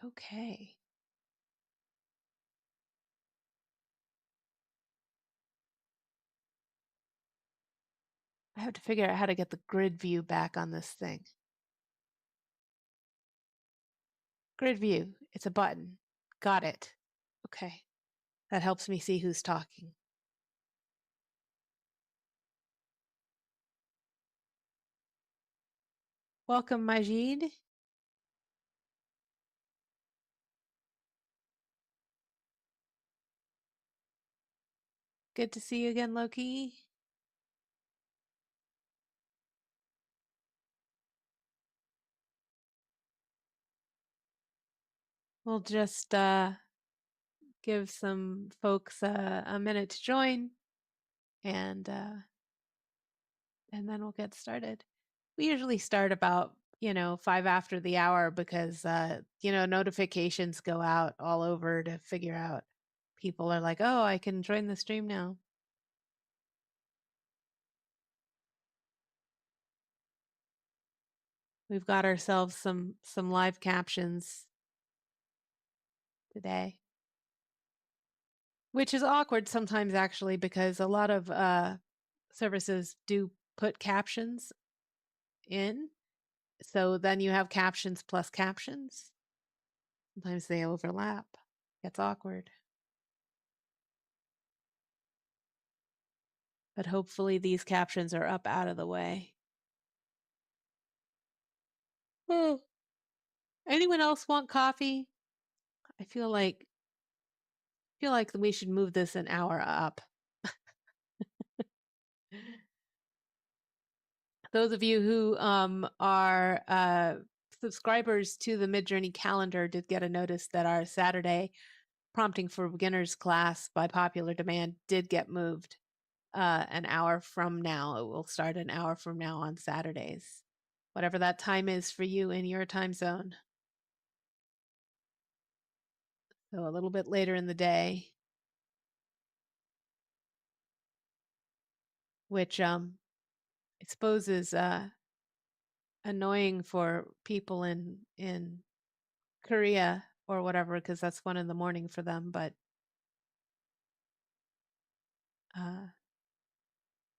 Okay. I have to figure out how to get the grid view back on this thing. Grid view. It's a button. Got it. Okay. That helps me see who's talking. Welcome, Majid. Good to see you again, Loki. We'll just give some folks a minute to join, and then we'll get started. We usually start about 5 after the hour because notifications go out all over to figure out people are like, oh, I can join the stream now. We've got ourselves some live captions today, which is awkward sometimes actually because a lot of services do put captions in. So then you have captions plus captions. Sometimes they overlap. It's awkward. But hopefully these captions are up out of the way. Oh. Anyone else want coffee? I feel like we should move this an hour up. Those of you who are subscribers to the Midjourney calendar did get a notice that our Saturday Prompting for Beginners class by popular demand did get moved an hour from now. It will start an hour from now on Saturdays, whatever that time is for you in your time zone. So a little bit later in the day, which I suppose is annoying for people in Korea or whatever, because that's 1 in the morning for them. But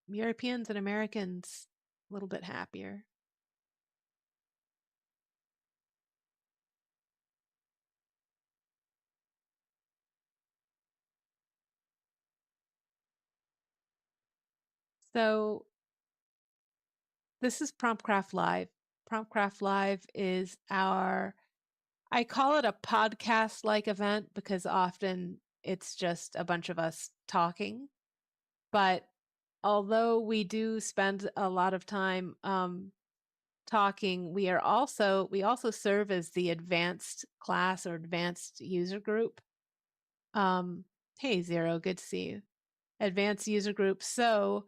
Europeans and Americans a little bit happier. So this is Promptcraft Live. Promptcraft Live is I call it a podcast-like event because often it's just a bunch of us talking. But although we do spend a lot of time talking, we also serve as the advanced class or advanced user group. Hey Zero, good to see you. Advanced user group. So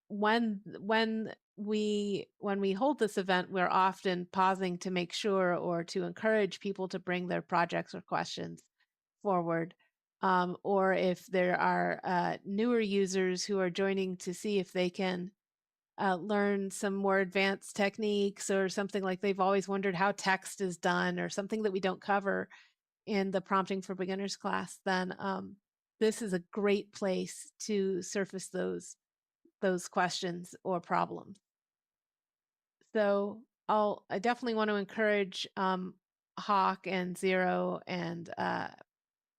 when we hold this event, we're often pausing to make sure or to encourage people to bring their projects or questions forward. Or if there are newer users who are joining to see if they can learn some more advanced techniques or something, like they've always wondered how text is done or something that we don't cover in the Prompting for Beginners class, then this is a great place to surface those questions or problems. So I definitely want to encourage Hawk and Zero and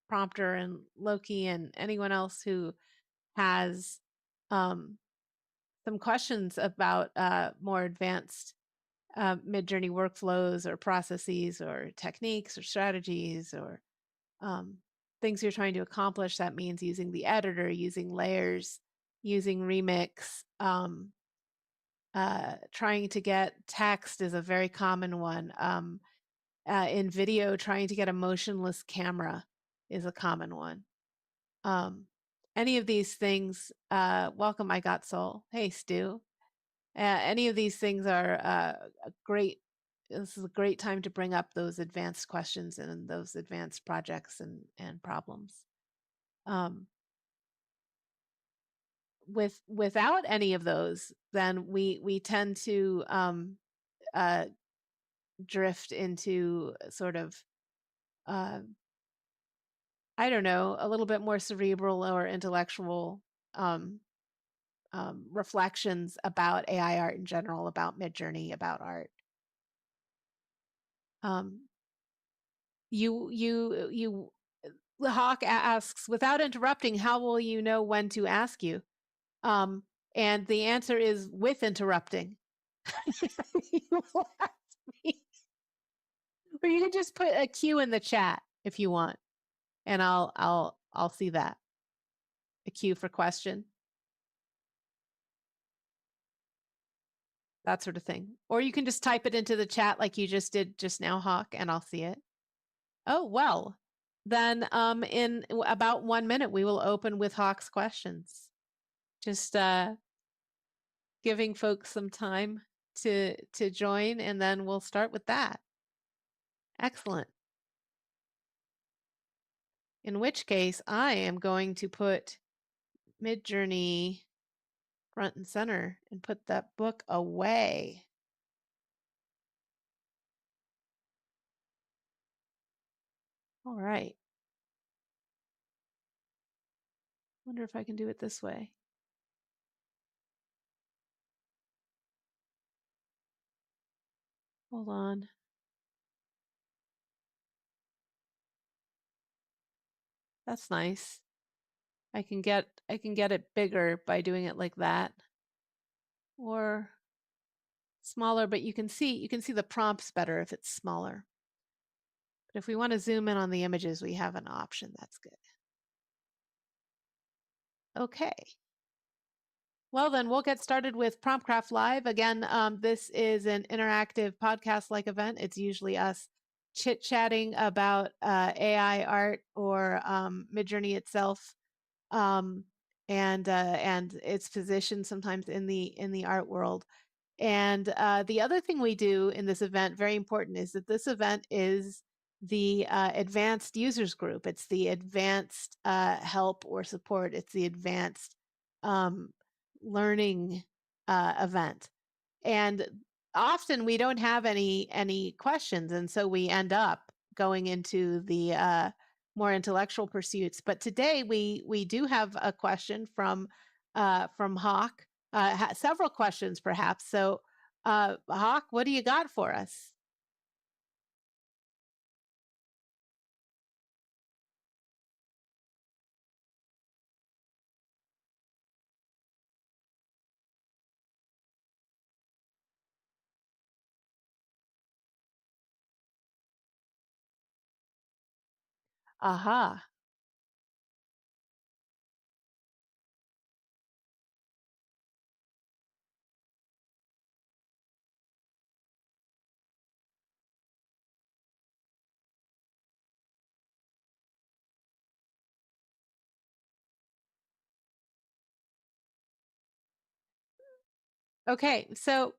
Prompter and Loki and anyone else who has some questions about more advanced Midjourney workflows or processes or techniques or strategies or things you're trying to accomplish. That means using the editor, using layers, using Remix. Trying to get text is a very common one. In video, trying to get a motionless camera is a common one. Any of these things, welcome, I Got Soul. Hey, Stu. Any of these things are this is a great time to bring up those advanced questions and those advanced projects and problems. Without any of those, then we tend to drift into sort of, uh, I don't know, a little bit more cerebral or intellectual um, reflections about AI art in general, about Midjourney, about art. Um, you the hawk asks, without interrupting, how will you know when to ask you? Um, and the answer is with interrupting. You will ask me. Or you can just put a Q in the chat if you want, and I'll see that. A Q for question, that sort of thing. Or you can just type it into the chat like you just did just now, Hawk, and I'll see it. Oh, well, then in about 1 minute, we will open with Hawk's questions. Just giving folks some time to join, and then we'll start with that. Excellent. In which case, I am going to put Midjourney front and center and put that book away. All right. Wonder if I can do it this way. Hold on. That's nice. I can get it bigger by doing it like that. Or smaller, but you can see the prompts better if it's smaller. But if we want to zoom in on the images, we have an option. That's good. Okay. Well, then we'll get started with Promptcraft Live. Again, this is an interactive podcast-like event. It's usually us chit-chatting about AI art or Midjourney itself, and its position sometimes in the art world. And the other thing we do in this event, very important, is that this event is the advanced users group. It's the advanced help or support. It's the advanced um, learning event. And often we don't have any questions, and so we end up going into the more intellectual pursuits. But today we do have a question from Hawk, several questions perhaps. So, Hawk, what do you got for us? Aha. Okay, so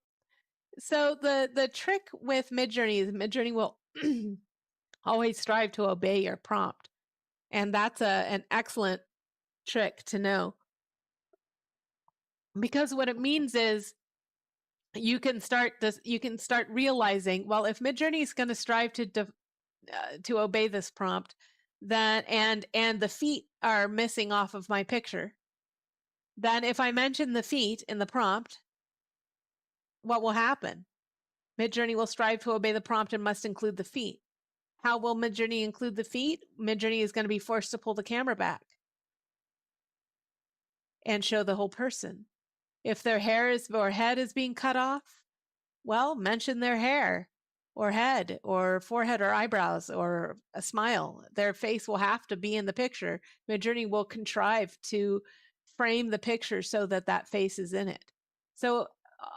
the trick with Midjourney is Midjourney will always strive to obey your prompt, and that's an excellent trick to know, because what it means is you can start realizing, well, if Midjourney is going to strive to obey this prompt, then and the feet are missing off of my picture, then if I mention the feet in the prompt, what will happen? Midjourney will strive to obey the prompt and must include the feet. How will Midjourney include the feet? Midjourney is going to be forced to pull the camera back and show the whole person. If their hair is or head is being cut off, well, mention their hair or head or forehead or eyebrows or a smile. Their face will have to be in the picture. Midjourney will contrive to frame the picture so that that face is in it. So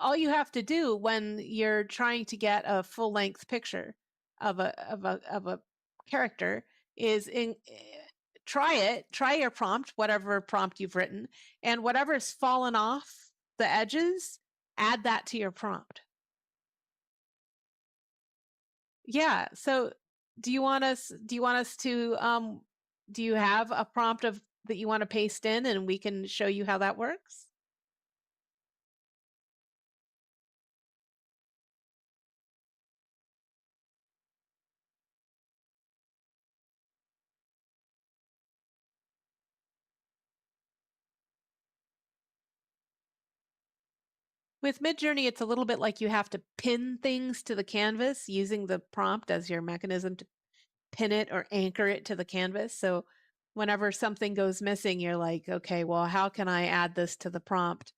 all you have to do when you're trying to get a full-length picture of a character is try your prompt, whatever prompt you've written, and whatever's fallen off the edges, add that to your prompt. Yeah. So do you want us to do you have a prompt of that you want to paste in, and we can show you how that works? With Midjourney, it's a little bit like you have to pin things to the canvas using the prompt as your mechanism to pin it or anchor it to the canvas. So whenever something goes missing, you're like, okay, well, how can I add this to the prompt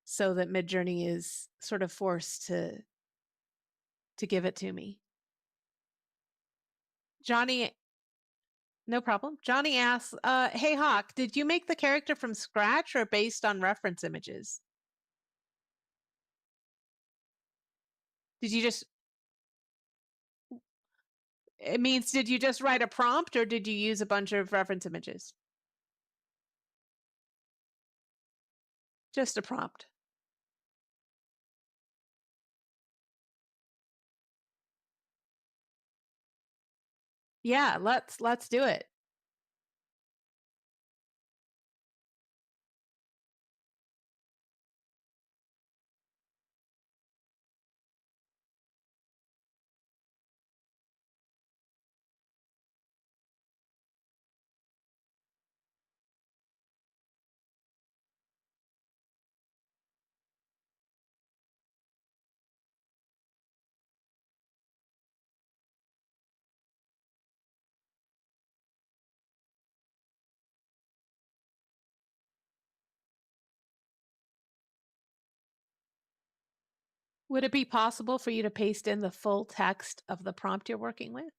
so that Midjourney is sort of forced to give it to me? Johnny, no problem. Johnny asks, hey Hawk, did you make the character from scratch or based on reference images? Did you just It means, did you just write a prompt or did you use a bunch of reference images? Just a prompt. Yeah, let's do it. Would it be possible for you to paste in the full text of the prompt you're working with?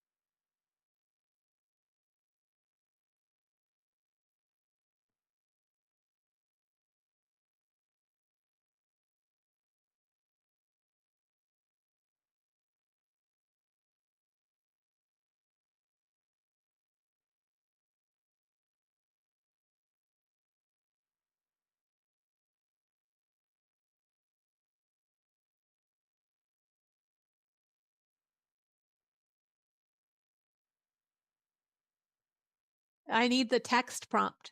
I need the text prompt.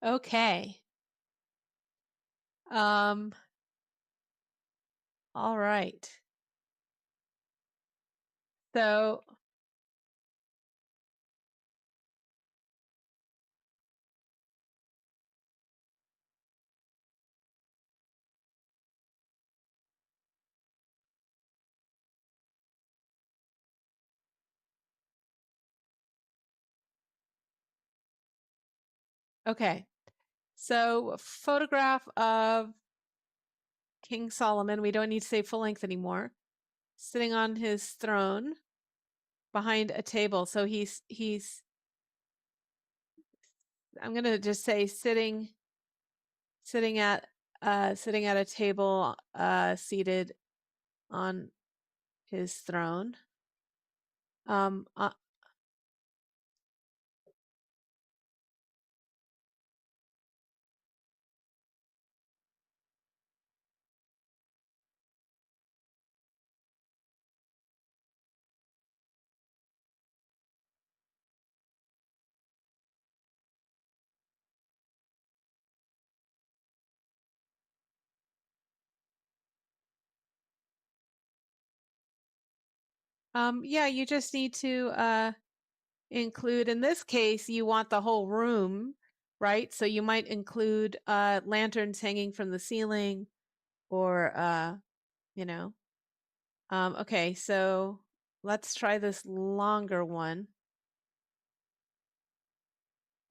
Okay. Um, all right. So, okay. So, photograph of King Solomon, we don't need to say full length anymore, sitting on his throne behind a table. So he's I'm going to just say sitting at sitting at a table seated on his throne. Um uh, yeah, you just need to include, in this case, you want the whole room, right? So you might include lanterns hanging from the ceiling or you know. Okay, so let's try this longer one.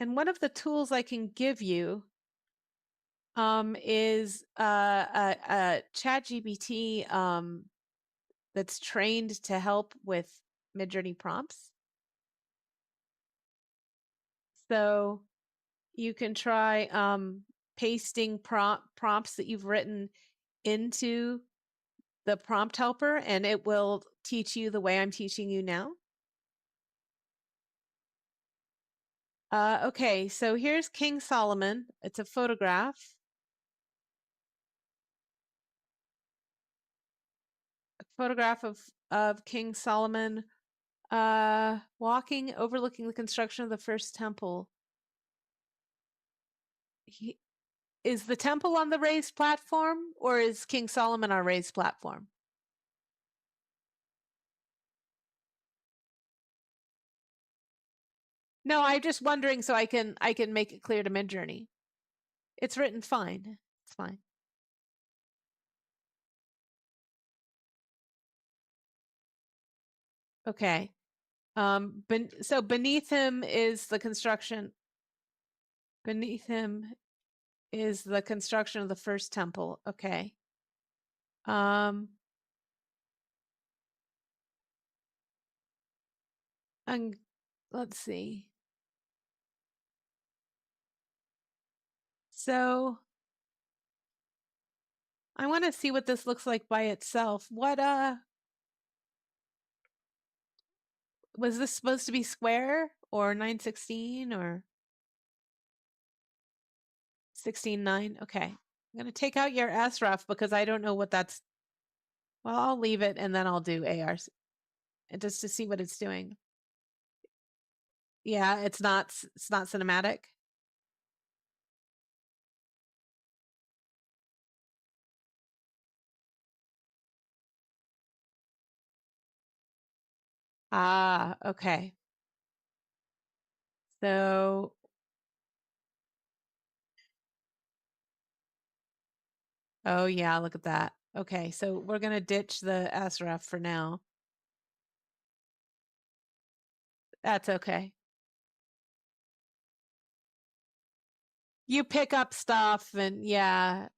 And one of the tools I can give you is a ChatGPT that's trained to help with Midjourney prompts. So you can try pasting prompts that you've written into the prompt helper, and it will teach you the way I'm teaching you now. Okay, so here's King Solomon. It's a photograph. A photograph of King Solomon walking, overlooking the construction of the first temple. Is the temple on the raised platform, or is King Solomon on a raised platform? No, I'm just wondering so I can make it clear to Midjourney. It's written fine. It's fine. Okay. So beneath him is the construction. Beneath him is the construction of the first temple. Okay. Um, and let's see. So I want to see what this looks like by itself. What was this supposed to be square or 916 or 16:9? Okay. I'm going to take out your sref because I don't know what that's. Well, I'll leave it and then I'll do AR just to see what it's doing. Yeah, it's not cinematic. Ah, okay. So, oh yeah, look at that. Okay, so we're gonna ditch the sref for now. That's okay. You pick up stuff and yeah.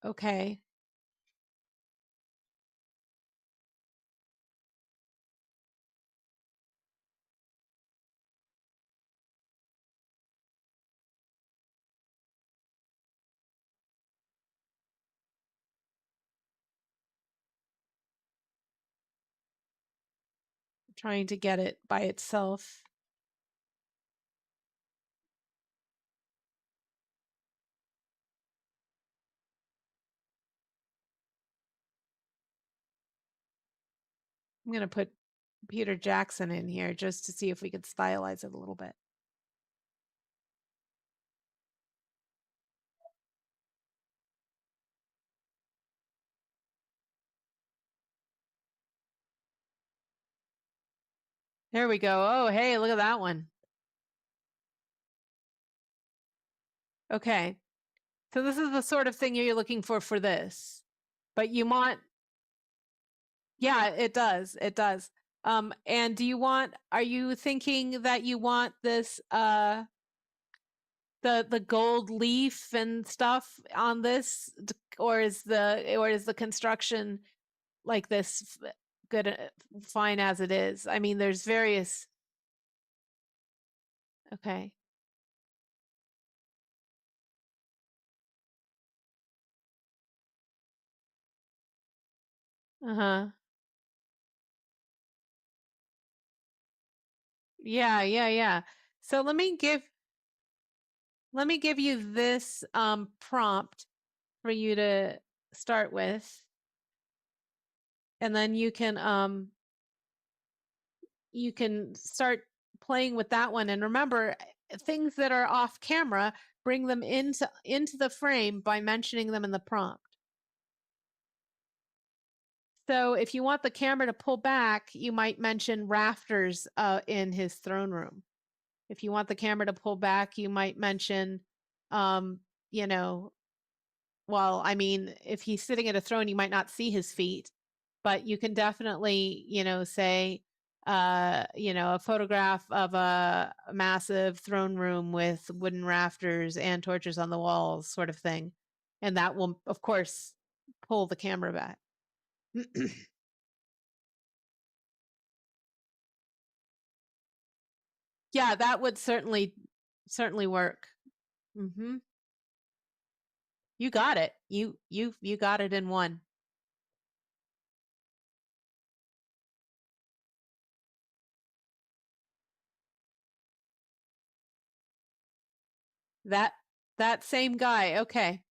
Okay. Trying to get it by itself. I'm gonna put Peter Jackson in here just to see if we could stylize it a little bit. There we go. Oh, hey, look at that one. Okay. So this is the sort of thing you're looking for this. But you want, yeah, it does. It does. And are you thinking that you want this the gold leaf and stuff on this, or is the construction like this good, fine as it is? I mean, there's various. Okay. Uh-huh. Yeah, yeah, yeah. So let me give you this prompt for you to start with, and then you can start playing with that one. And remember, things that are off camera, bring them into the frame by mentioning them in the prompt. So if you want the camera to pull back, you might mention rafters in his throne room. If you want the camera to pull back, you might mention, um, you know, well, I mean, if he's sitting at a throne, you might not see his feet, but you can definitely, say, a photograph of a massive throne room with wooden rafters and torches on the walls, sort of thing. And that will, of course, pull the camera back. Yeah, that would certainly work. Hmm. You got it. You got it in one. That that same guy. Okay.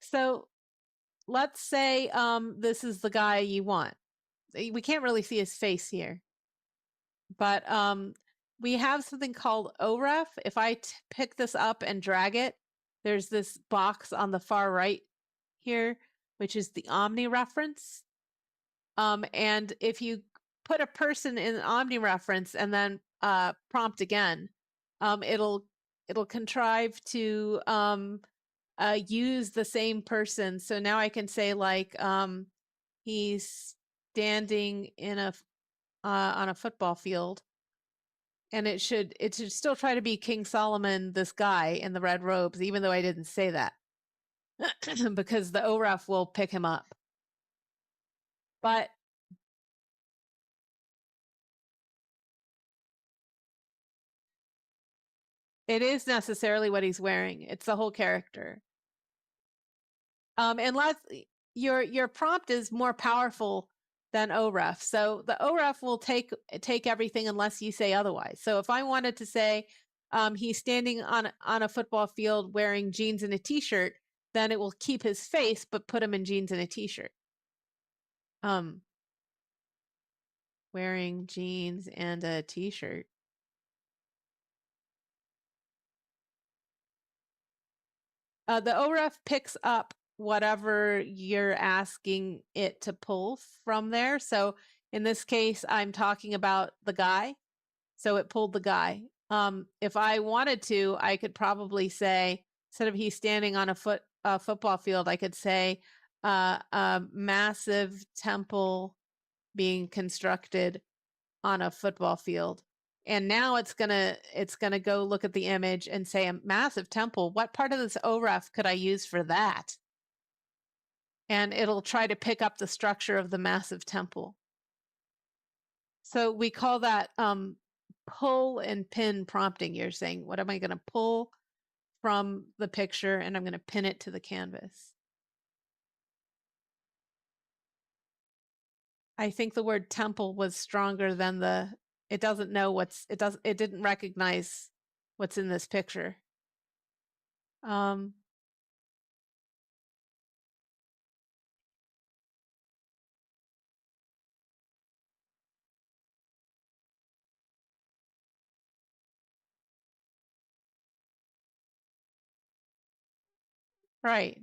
So let's say this is the guy you want. We can't really see his face here, but we have something called OREF. If I pick this up and drag it, there's this box on the far right here, which is the Omni reference. And if you put a person in Omni reference and then prompt again, it'll contrive to use the same person. So now I can say like he's standing in a on a football field, and it should still try to be King Solomon, this guy in the red robes, even though I didn't say that, because the OREF will pick him up. But it is necessarily what he's wearing. It's the whole character. Unless your prompt is more powerful than OREF. So the OREF will take everything unless you say otherwise. So if I wanted to say he's standing on a football field wearing jeans and a t-shirt, then it will keep his face but put him in jeans and a t-shirt. Wearing jeans and a t-shirt. The OREF picks up whatever you're asking it to pull from there. So in this case, I'm talking about the guy. So it pulled the guy. If I wanted to, I could probably say, instead of he's standing on a football field, I could say a massive temple being constructed on a football field. And now it's gonna go look at the image and say, a massive temple. What part of this OREF could I use for that? And it'll try to pick up the structure of the massive temple. So we call that pull and pin prompting. You're saying, what am I going to pull from the picture, and I'm going to pin it to the canvas. I think the word temple was stronger than it doesn't know it didn't recognize what's in this picture. Right.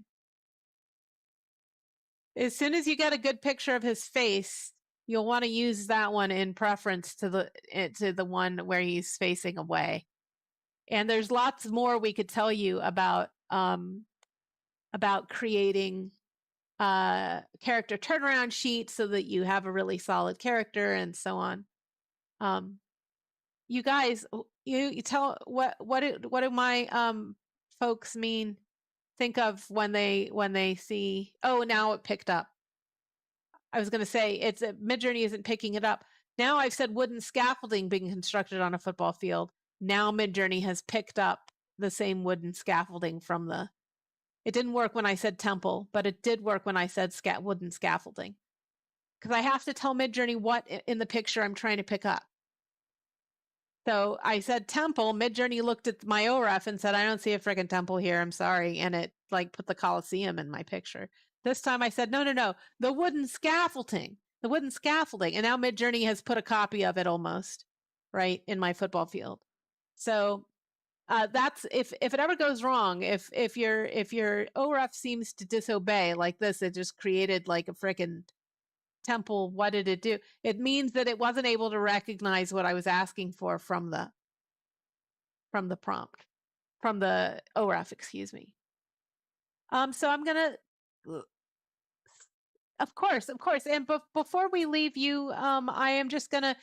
As soon as you get a good picture of his face, you'll want to use that one in preference to the one where he's facing away. And there's lots more we could tell you about creating character turnaround sheets so that you have a really solid character and so on. You guys, you tell what do my folks think of when they see, oh, now it picked up. I was going to say Midjourney isn't picking it up. Now I've said wooden scaffolding being constructed on a football field. Now Midjourney has picked up the same wooden scaffolding from it didn't work when I said temple, but it did work when I said wooden scaffolding. Because I have to tell Midjourney what in the picture I'm trying to pick up. So I said temple. Midjourney looked at my OREF and said, I don't see a freaking temple here. I'm sorry. And it like put the Colosseum in my picture. This time I said, no, the wooden scaffolding. And now Midjourney has put a copy of it almost right in my football field. So that's if it ever goes wrong, if your OREF seems to disobey like this, it just created like a freaking temple. What did it do? It means that it wasn't able to recognize what I was asking for from the prompt, from the OREF, excuse me. So I'm gonna, of course, and before we leave you, I am just gonna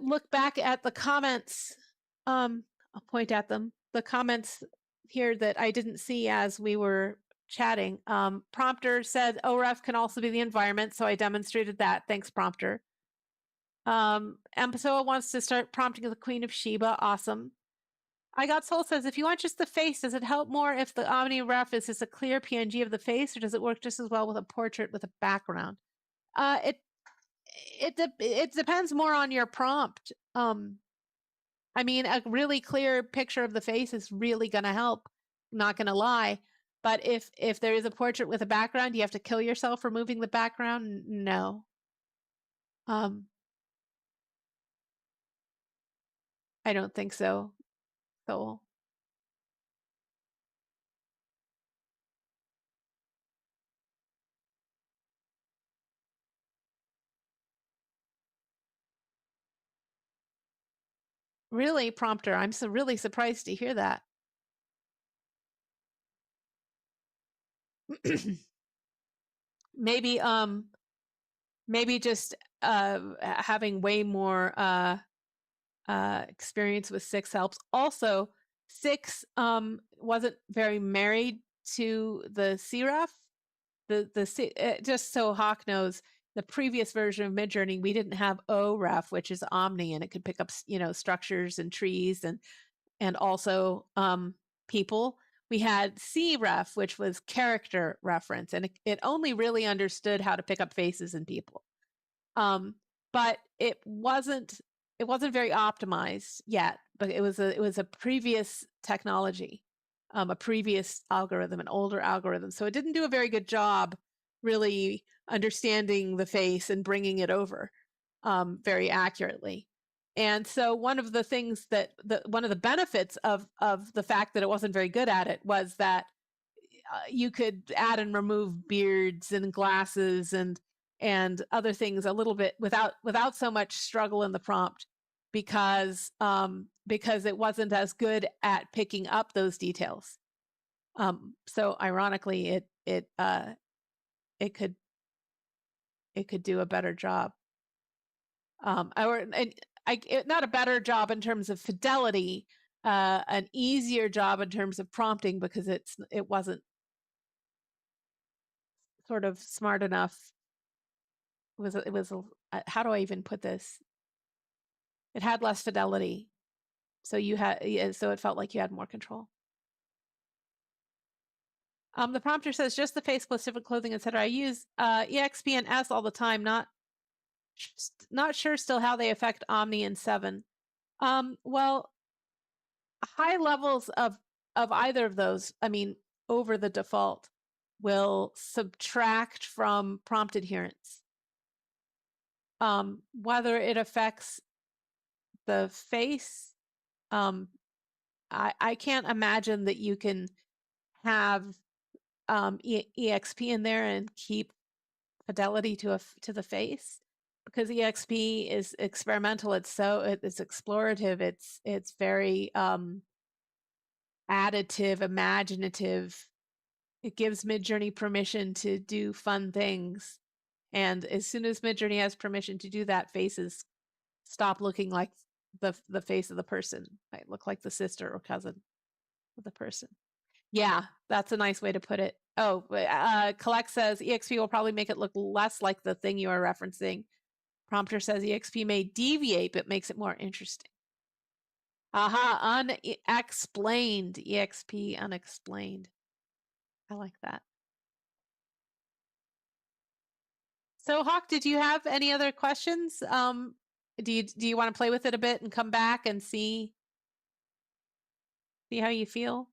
look back at the comments. I'll point at them. The comments here that I didn't see as we were chatting. Prompter said OREF can also be the environment, so I demonstrated that. Thanks, Prompter. Empesoa wants to start prompting the Queen of Sheba. Awesome. I Got Soul says, if you want just the face, does it help more if the Omni ref is just a clear PNG of the face, or does it work just as well with a portrait with a background? It depends more on your prompt. I mean, a really clear picture of the face is really going to help. Not going to lie. But if there is a portrait with a background, you have to kill yourself removing the background? No. I don't think so. So Really, prompter. I'm so really surprised to hear that. Maybe maybe just having way more experience with six helps. Also, six wasn't very married to the CREF. Just so Hawk knows, the previous version of Midjourney, we didn't have OREF, which is Omni, and it could pick up structures and trees and also people. We had CREF, which was character reference, and it only really understood how to pick up faces and people. But it wasn't very optimized yet. But it was a previous technology, a previous algorithm, an older algorithm. So it didn't do a very good job really understanding the face and bringing it over very accurately. And so one of the things that one of the benefits of the fact that it wasn't very good at it was that you could add and remove beards and glasses and other things a little bit without so much struggle in the prompt because it wasn't as good at picking up those details. So ironically, it could do a better job. Not a better job in terms of fidelity, an easier job in terms of prompting because it wasn't sort of smart enough. How do I even put this? It had less fidelity, so it felt like you had more control. The prompter says just the face plus different clothing, etc. I use EXP and S all the time. Not sure still how they affect Omni and 7. Well, high levels of either of those, I mean, over the default, will subtract from prompt adherence. Whether it affects the face, I can't imagine that you can have EXP in there and keep fidelity to the face, because EXP is experimental. It's explorative. It's very additive, imaginative. It gives Midjourney permission to do fun things. And as soon as Midjourney has permission to do that, faces stop looking like the face of the person. Might look like the sister or cousin of the person. Yeah, that's a nice way to put it. Oh, Collect says EXP will probably make it look less like the thing you are referencing. Prompter says EXP may deviate, but makes it more interesting. Aha, unexplained. EXP unexplained. I like that. So, Hawk, did you have any other questions? Do you want to play with it a bit and come back and see how you feel?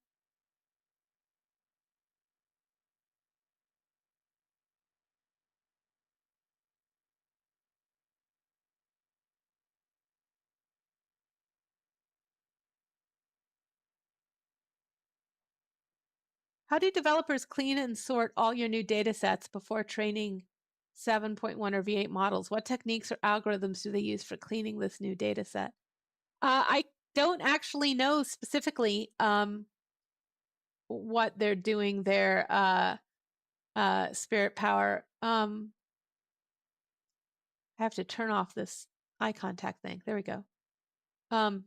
How do developers clean and sort all your new data sets before training 7.1 or V8 models? What techniques or algorithms do they use for cleaning this new data set? I don't actually know specifically what they're doing there, Spirit Power. I have to turn off this eye contact thing. There we go. I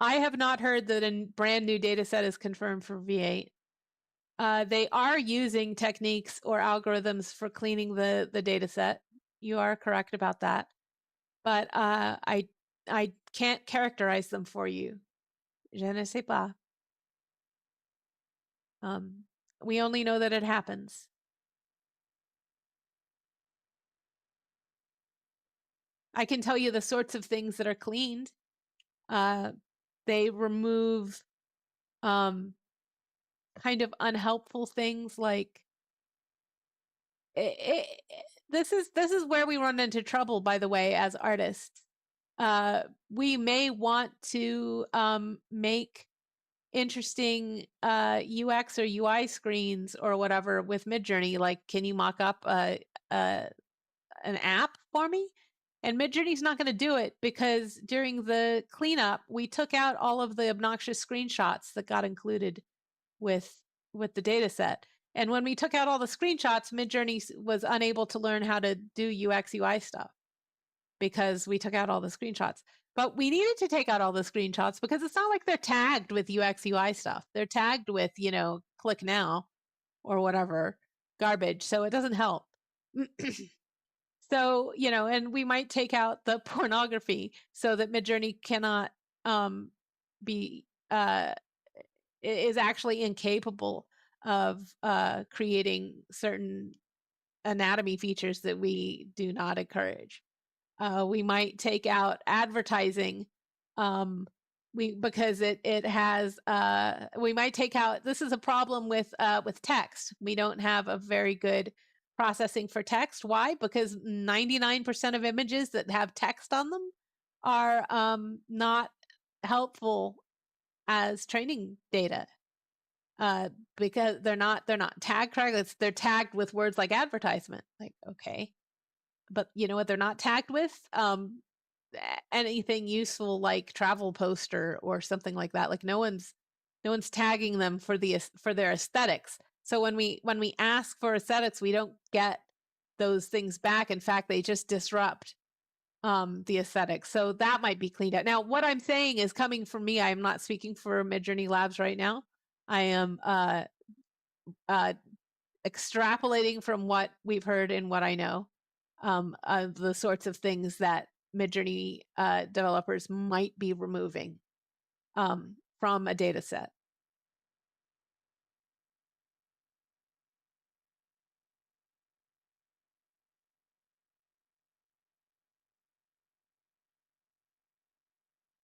have not heard that a brand new data set is confirmed for V8. They are using techniques or algorithms for cleaning the data set. You are correct about that. But I can't characterize them for you. Je ne sais pas. We only know that it happens. I can tell you the sorts of things that are cleaned. They remove kind of unhelpful things like this is where we run into trouble, by the way, as artists. We may want to make interesting UX or UI screens or whatever with Midjourney. Like, can you mock up an app for me? And Midjourney's not going to do it because during the cleanup, we took out all of the obnoxious screenshots that got included with the data set. And when we took out all the screenshots, Midjourney was unable to learn how to do UX UI stuff because we took out all the screenshots. But we needed to take out all the screenshots because it's not like they're tagged with UX UI stuff. They're tagged with, click now or whatever garbage. So it doesn't help. So, and we might take out the pornography so that Midjourney cannot be is actually incapable of creating certain anatomy features that we do not encourage. We might take out advertising because it has we might take out, this is a problem with text. We don't have a very good processing for text. Why? Because 99% of images that have text on them are not helpful as training data because they're not tagged correctly. They're tagged with words like advertisement. Like, okay, but you know what they're not tagged with? Anything useful like travel poster or something like that. Like no one's tagging them for their aesthetics. So when we ask for aesthetics, we don't get those things back. In fact, they just disrupt the aesthetics. So that might be cleaned out. Now, what I'm saying is coming from me. I am not speaking for Midjourney Labs right now. I am extrapolating from what we've heard and what I know of the sorts of things that Midjourney developers might be removing from a data set.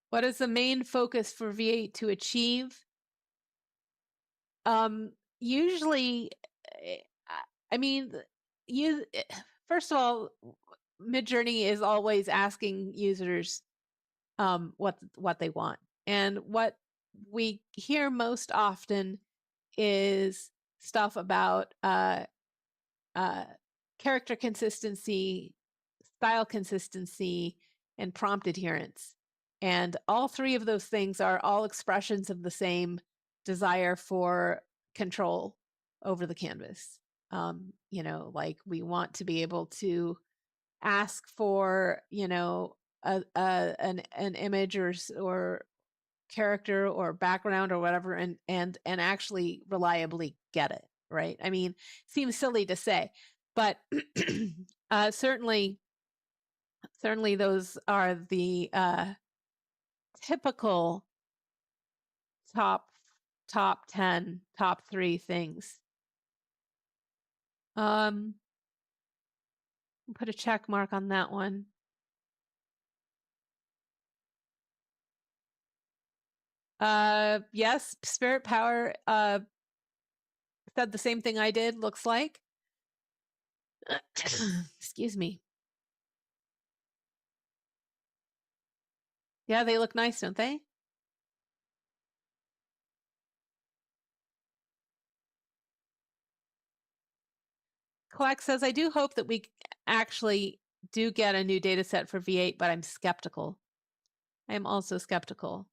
What is the main focus for V8 to achieve? Usually, I mean, first of all, Midjourney is always asking users what they want, and what we hear most often is stuff about character consistency, style consistency, and prompt adherence. And all three of those things are all expressions of the same desire for control over the canvas. Like we want to be able to ask for, an image or character or background or whatever and actually reliably get it, right? I mean, seems silly to say, but certainly those are the typical top 10, top 3 things. Put a check mark on that one. Yes, Spirit Power said the same thing I did, looks like. Excuse me. Yeah, they look nice, don't they? Clark says, I do hope that we actually do get a new data set for V8, but I'm skeptical. I am also skeptical.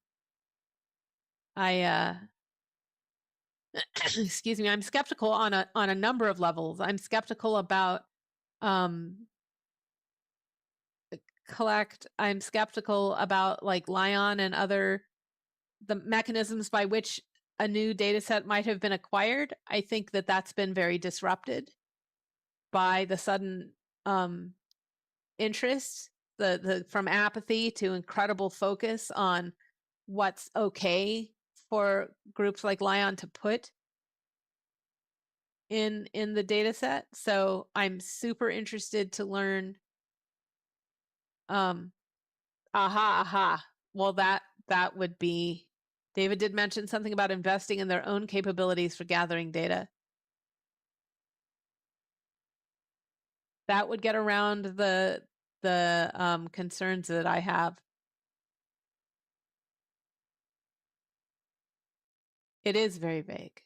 Excuse me, I'm skeptical on a number of levels. I'm skeptical about I'm skeptical about like Lion and the mechanisms by which a new data set might have been acquired. I think that that's been very disrupted by the sudden interest, the from apathy to incredible focus on what's okay for groups like Lion to put in the data set. So I'm super interested to learn aha. Well, that would be, David did mention something about investing in their own capabilities for gathering data. That would get around the concerns that I have. It is very vague.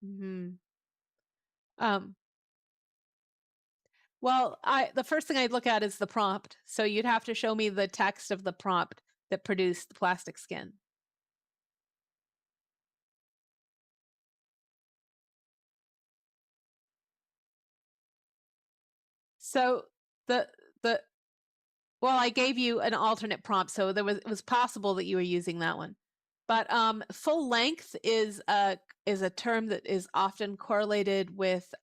Hmm. Um, well, the first thing I'd look at is the prompt. So you'd have to show me the text of the prompt that produced the plastic skin. So the the well, I gave you an alternate prompt, so it was possible that you were using that one. But full length is a term that is often correlated with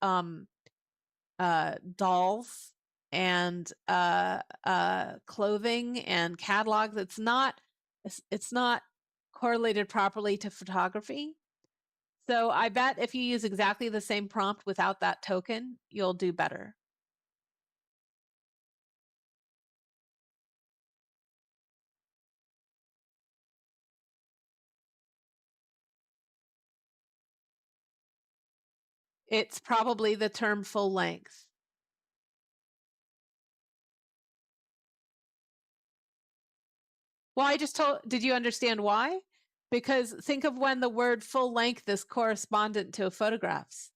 dolls and clothing and catalogs. It's not correlated properly to photography. So I bet if you use exactly the same prompt without that token, you'll do better. It's probably the term full length. Well, I just told, did you understand why? Because think of when the word full length is correspondent to photographs.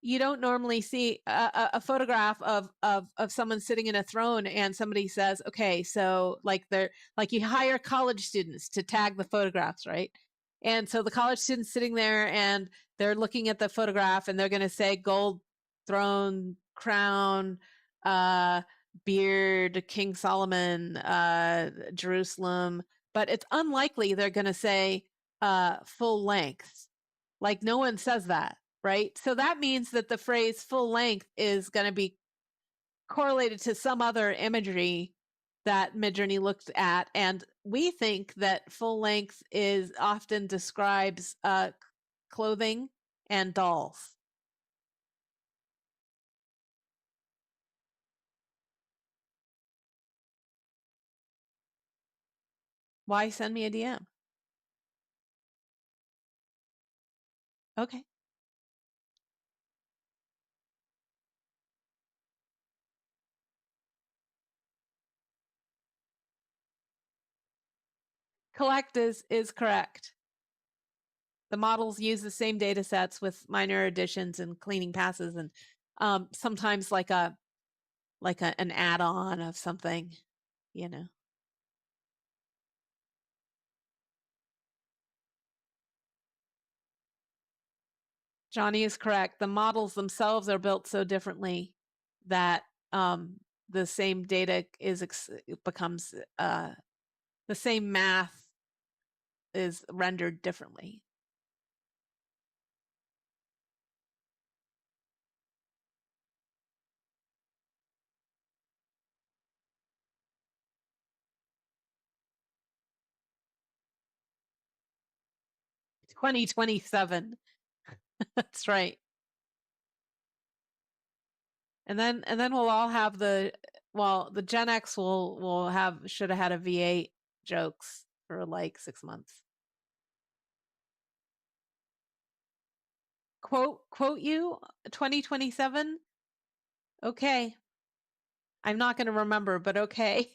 You don't normally see a photograph of someone sitting in a throne and somebody says, okay, so like they're like you hire college students to tag the photographs, right? And so the college students sitting there and they're looking at the photograph and they're going to say gold throne, crown, uh, beard, King Solomon, Jerusalem, but it's unlikely they're going to say full length. Like no one says that, right? So that means that the phrase full length is going to be correlated to some other imagery that Midjourney looked at. And we think that full length is often describes clothing and dolls. Why send me a DM? Okay. Collect is correct. The models use the same data sets with minor additions and cleaning passes and sometimes an add-on of something, you know. Johnny is correct. The models themselves are built so differently that the same data becomes the same math is rendered differently. – 2027. That's right. And then we'll all have the Gen X will have should have had a V8 jokes for like 6 months. Quote you 2027. Okay. I'm not going to remember, but okay.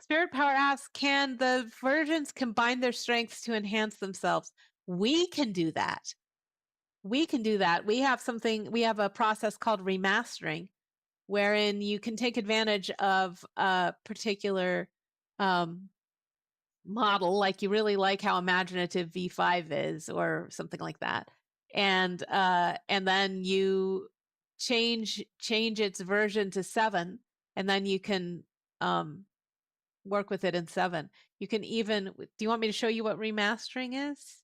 Spirit Power asks, can the versions combine their strengths to enhance themselves? We can do that. We can do that. We have a process called remastering, wherein you can take advantage of a particular um, model, like you really like how imaginative V5 is, or something like that, and then you change its version to 7, and then you can um, work with it in 7. You can even, do you want me to show you what remastering is?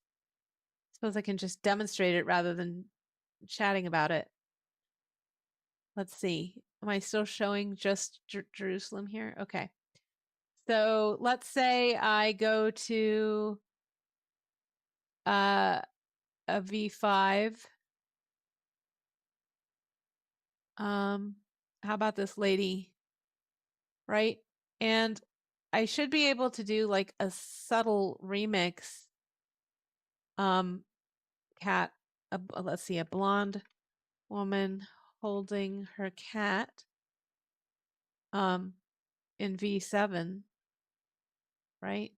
Suppose I can just demonstrate it rather than chatting about it. Let's see. Am I still showing just Jerusalem here? Okay. So let's say I go to a V5. How about this lady? Right? And I should be able to do like a subtle remix. Cat, let's see, a blonde woman holding her cat um in V7, right?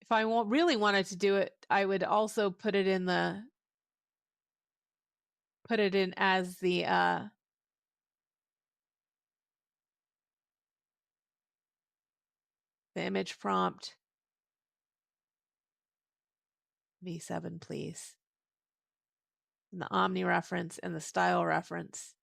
If I really wanted to do it, I would also put it in as the image prompt. V7, please. And the omni reference and the style reference.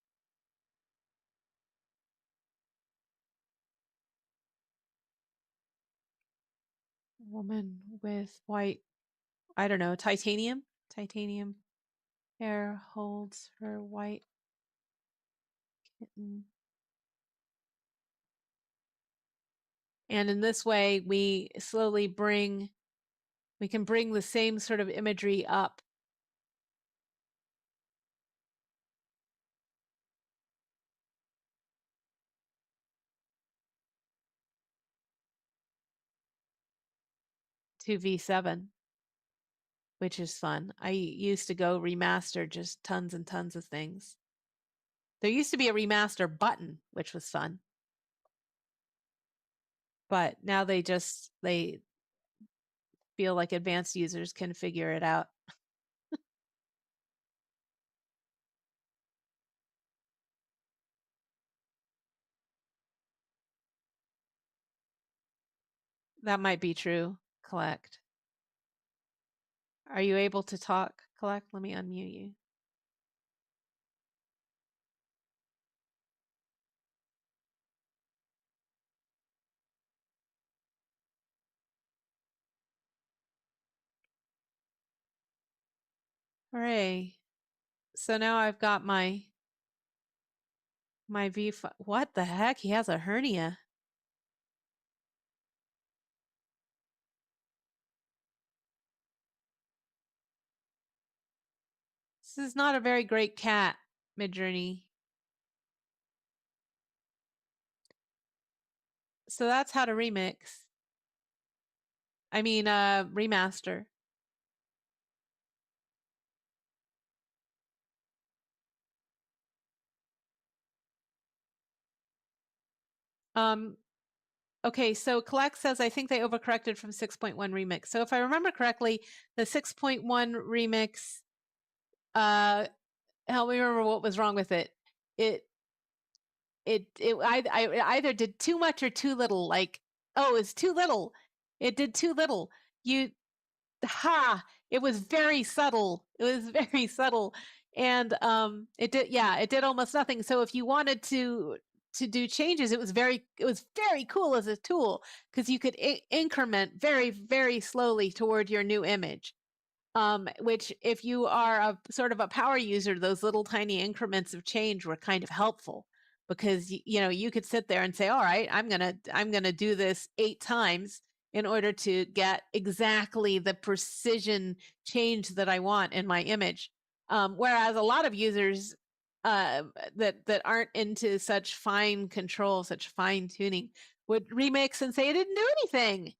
Woman with white, I don't know, titanium hair holds her white kitten. And in this way, we can bring the same sort of imagery up. To V7, which is fun. I used to go remaster just tons and tons of things. There used to be a remaster button, which was fun. But now they feel like advanced users can figure it out. That might be true. Collect. Are you able to talk? Collect, let me unmute you. Hooray. So now I've got my V5. What the heck? He has a hernia. This is not a very great cat, Midjourney. So that's how to remix. I mean, remaster. Okay, so Collect says, I think they overcorrected from 6.1 remix. So if I remember correctly, the 6.1 remix, help me remember what was wrong with it. I either did too much or too little. Like, oh, it's too little. It did too little. It was very subtle. It was very subtle. And it did almost nothing. So if you wanted to do changes, it was very cool as a tool because you could increment very, very slowly toward your new image. Which if you are a sort of a power user, those little tiny increments of change were kind of helpful because you could sit there and say, all right, I'm gonna do this 8 times in order to get exactly the precision change that I want in my image. Whereas a lot of users that aren't into such fine control, such fine tuning, would remix and say it didn't do anything.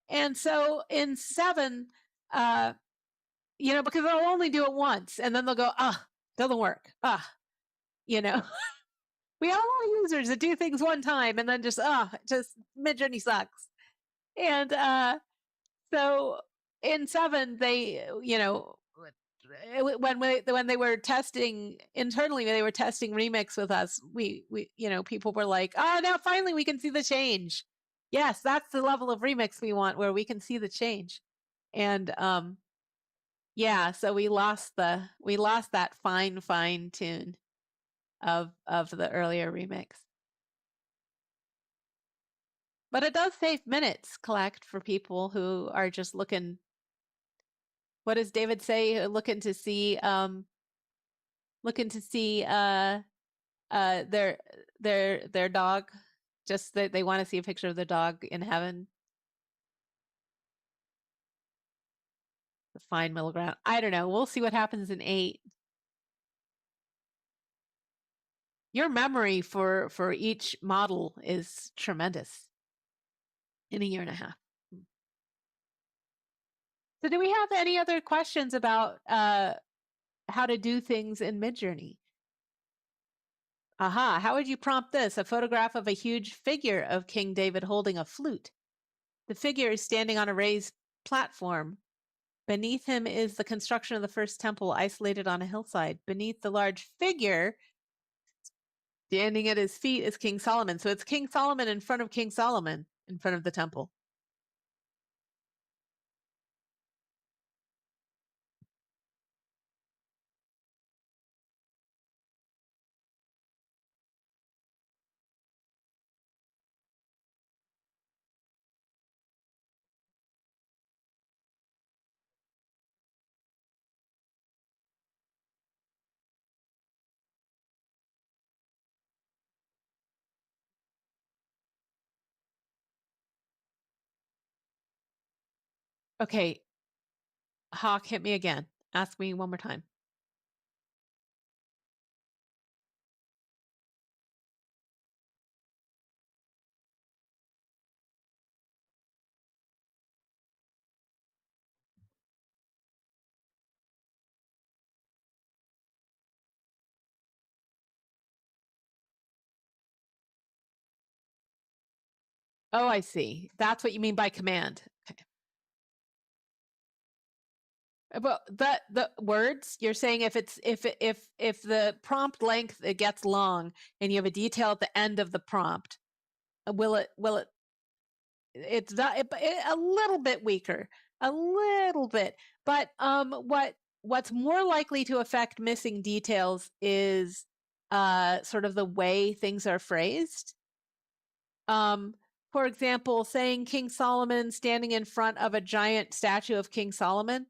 And so in 7, because they'll only do it once and then they'll go, doesn't work. We have a lot of users that do things one time and then just Midjourney sucks. And so in 7, they, when they were testing internally, they were testing remix with us. We people were like, now finally we can see the change. Yes, that's the level of remix we want, where we can see the change. And yeah, so we lost that fine tune of the earlier remix. But it does save minutes, Collect, for people who are just looking. What does David say? Looking to see their dog. Just that they want to see a picture of the dog in heaven. The fine middle ground. I don't know. We'll see what happens in 8. Your memory for each model is tremendous in a year and a half. So do we have any other questions about how to do things in Midjourney? How would you prompt this? A photograph of a huge figure of King David holding a flute. The figure is standing on a raised platform. Beneath him is the construction of the first temple, isolated on a hillside. Beneath the large figure, standing at his feet, is King Solomon. So it's King Solomon in front of King Solomon in front of the temple. Okay, Hawk, hit me again. Ask me one more time. Oh, I see. That's what you mean by command. Okay. But the words, you're saying if the prompt length it gets long and you have a detail at the end of the prompt, will it it's not a little bit weaker, a little bit. But what's more likely to affect missing details is sort of the way things are phrased. For example, saying King Solomon standing in front of a giant statue of King Solomon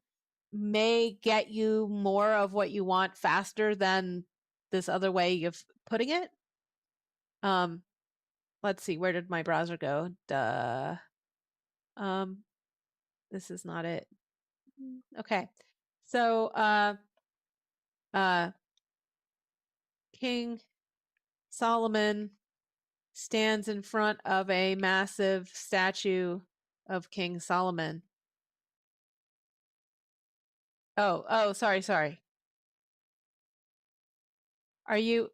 may get you more of what you want faster than this other way of putting it. Let's see, where did my browser go? Duh. This is not it. Okay. So King Solomon stands in front of a massive statue of King Solomon. Oh, sorry. Are you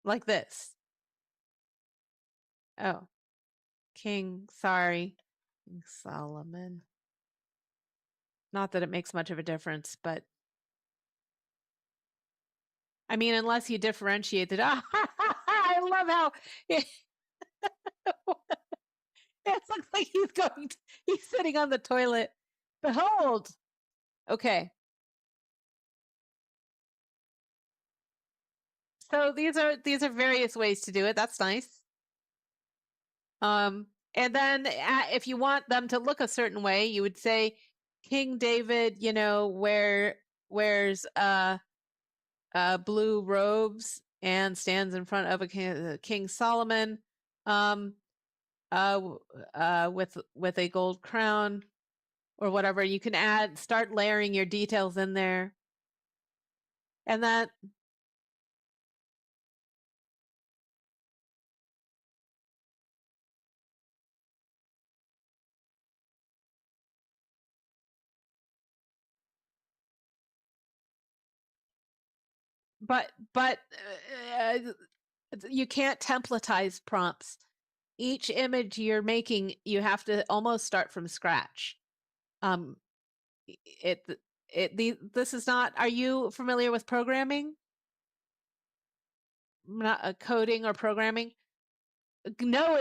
like this? Oh, King Solomon. Not that it makes much of a difference, but I mean, unless you differentiate it. I love how it looks like he's sitting on the toilet. Behold. Okay. So these are various ways to do it. That's nice. And then if you want them to look a certain way, you would say King David, wears blue robes and stands in front of a King Solomon with a gold crown or whatever. You can start layering your details in there. And that but you can't templatize prompts. Each image you're making, you have to almost start from scratch. This is not. Are you familiar with programming? Not coding or programming? No,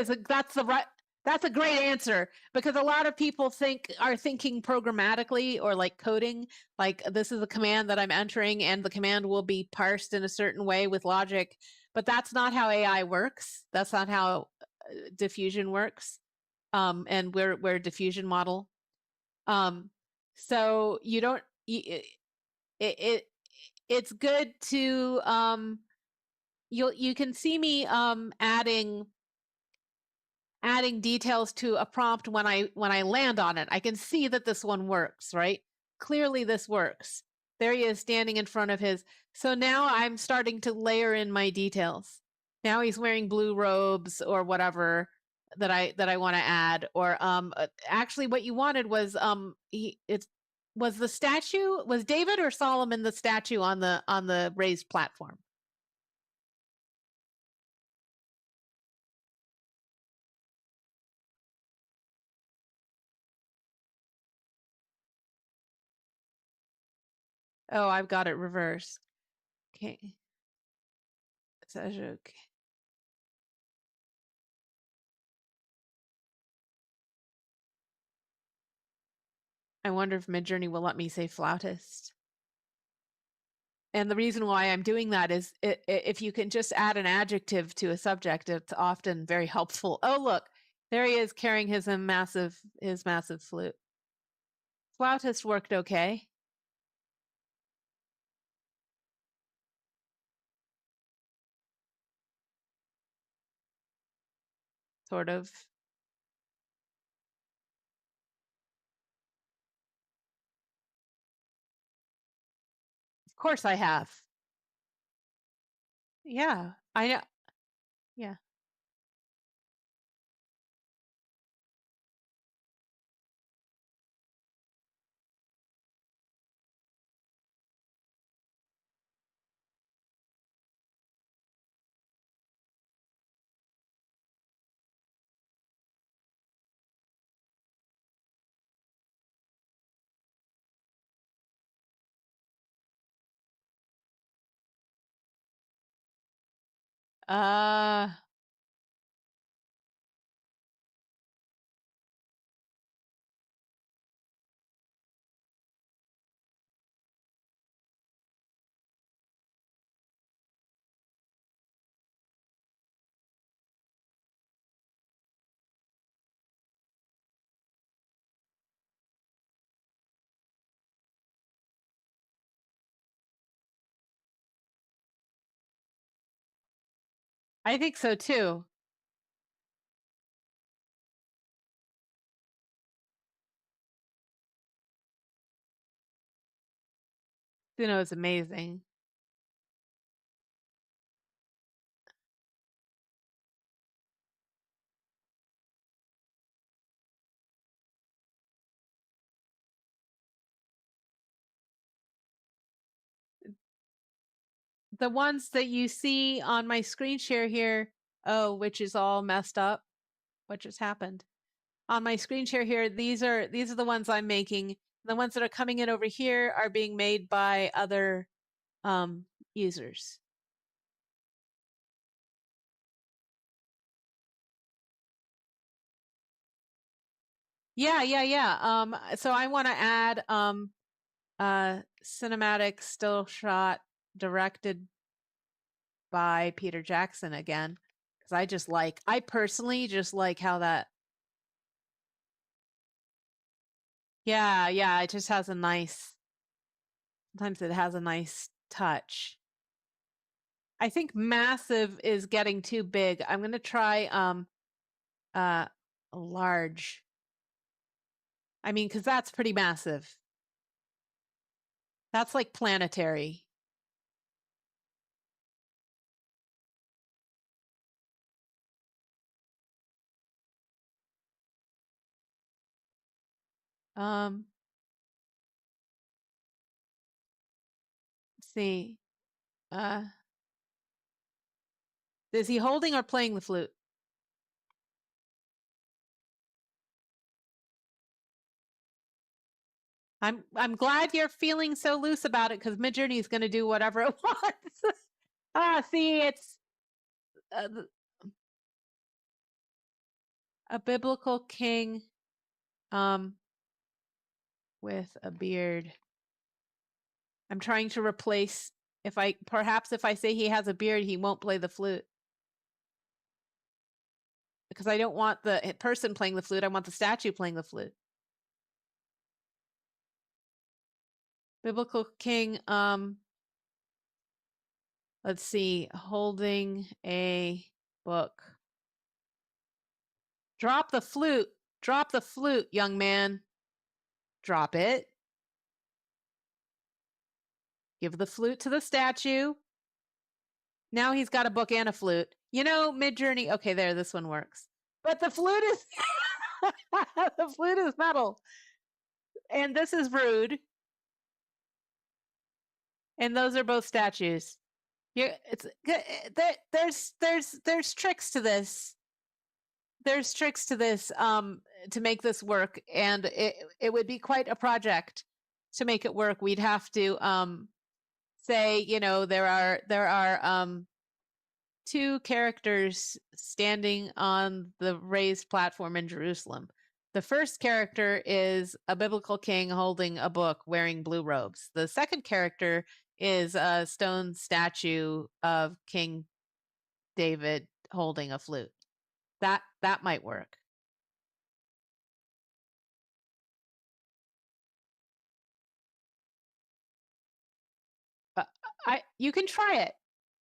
that's a great answer, because a lot of people are thinking programmatically or like coding, like this is a command that I'm entering and the command will be parsed in a certain way with logic, but that's not how AI works. That's not how diffusion works. And we're a diffusion model. So you don't it's good to you can see me adding details to a prompt when I land on it. I can see that this one works, right? Clearly this works. There he is standing in front of his. So now I'm starting to layer in my details. Now he's wearing blue robes or whatever that I want to add. Or actually what you wanted was Was the statue, was David or Solomon the statue on the raised platform? Oh, I've got it reversed. Okay. Okay. I wonder if Midjourney will let me say flautist. And the reason why I'm doing that is if you can just add an adjective to a subject, it's often very helpful. Oh, look, there he is carrying his massive flute. Flautist worked okay. Sort of. Of course I have. Yeah, I know. Yeah. Uh, I think so too. Suno is amazing. The ones that you see on my screen share here, oh, which is all messed up. What just happened? On my screen share here, these are the ones I'm making. The ones that are coming in over here are being made by other users. Yeah. So I want to add cinematic still shot directed by Peter Jackson again, because I personally just like how that. Yeah, it just has a nice. Sometimes it has a nice touch. I think massive is getting too big. I'm gonna try large. I mean, because that's pretty massive. That's like planetary. Let's see. Is he holding or playing the flute? I'm glad you're feeling so loose about it, because Midjourney is going to do whatever it wants. See, it's uh, a biblical king with a beard. I'm trying to replace, if I say he has a beard, he won't play the flute. Because I don't want the person playing the flute, I want the statue playing the flute. Biblical king, let's see, holding a book. Drop the flute, young man. Drop it. Give the flute to the statue. Now he's got a book and a flute. You know, Midjourney. Okay, there, this one works. But the flute is the flute is metal. And this is rude. And those are both statues. Yeah, there's tricks to this. There's tricks to this to make this work, and it would be quite a project to make it work. We'd have to say, there are two characters standing on the raised platform in Jerusalem. The first character is a biblical king holding a book wearing blue robes. The second character is a stone statue of King David holding a flute. That might work. You can try it.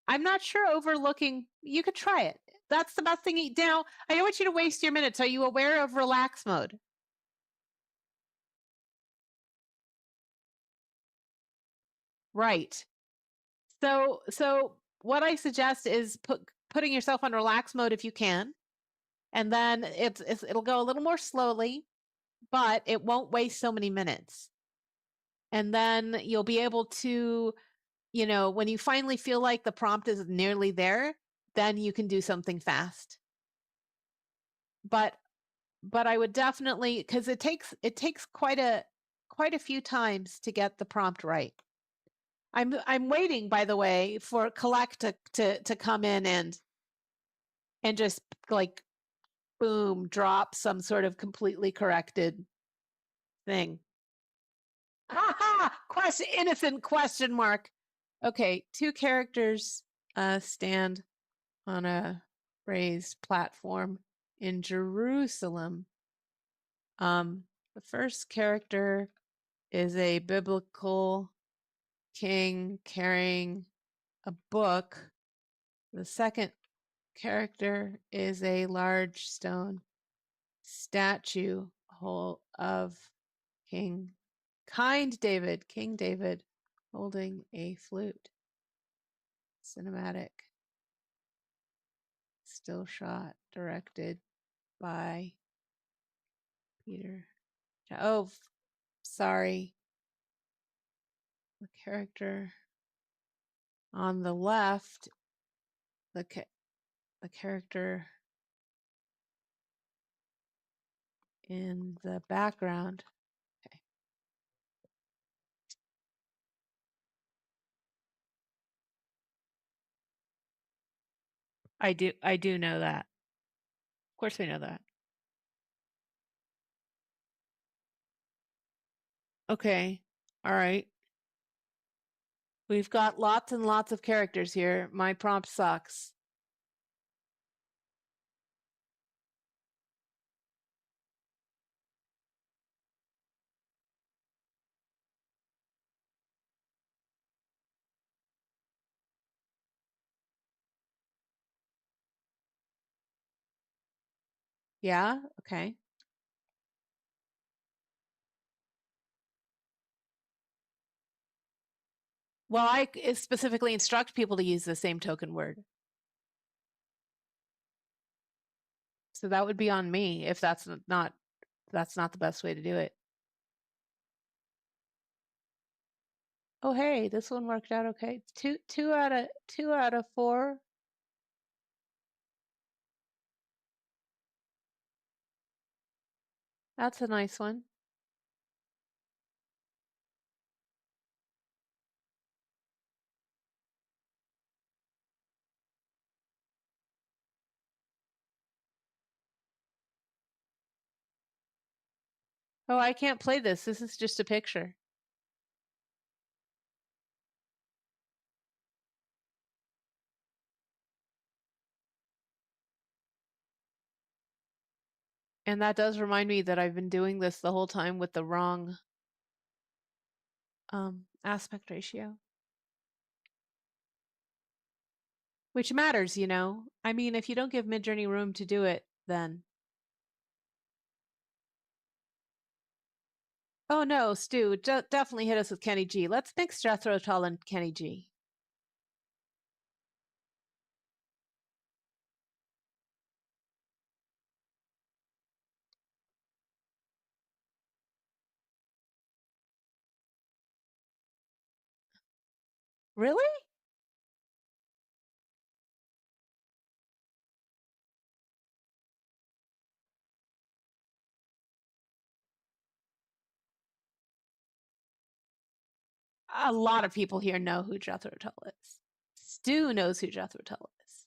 I'm not sure overlooking. You could try it. That's the best thing. Now, I don't want you to waste your minutes. Are you aware of relax mode? Right. So what I suggest is putting yourself on relax mode if you can, and then it'll go a little more slowly, but it won't waste so many minutes. And then you'll be able to, when you finally feel like the prompt is nearly there, then you can do something fast. But I would definitely, because it takes quite a few times to get the prompt right. I'm waiting, by the way, for Collect to come in and just like boom, drop some sort of completely corrected thing. Innocent question mark. Okay, two characters stand on a raised platform in Jerusalem. The first character is a biblical king carrying a book. The second character is a large stone statue of King King David holding a flute. Cinematic, still shot, directed by Peter. Oh, sorry. The character on the left, the character in the background. Okay. I do know that. Of course I know that. Okay. All right. We've got lots and lots of characters here. My prompt sucks. Yeah? Okay. Well, I specifically instruct people to use the same token word. So that would be on me if that's not the best way to do it. Oh, hey, this one worked out okay. Two out of 4. That's a nice one. Oh, I can't play this. This is just a picture. And that does remind me that I've been doing this the whole time with the wrong aspect ratio. Which matters, I mean, if you don't give Midjourney room to do it, then. Oh no, Stu, definitely hit us with Kenny G. Let's mix Jethro Tull and Kenny G. Really? A lot of people here know who Jethro Tull is. Stu knows who Jethro Tull is.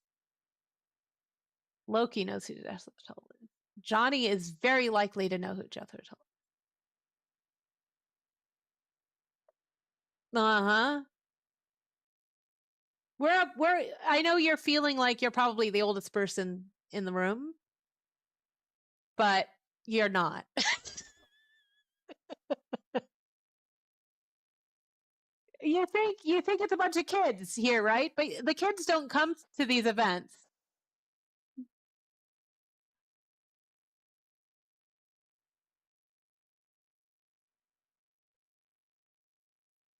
Loki knows who Jethro Tull is. Johnny is very likely to know who Jethro Tull is. Uh-huh. I know you're feeling like you're probably the oldest person in the room, but you're not. You think it's a bunch of kids here, right? But the kids don't come to these events.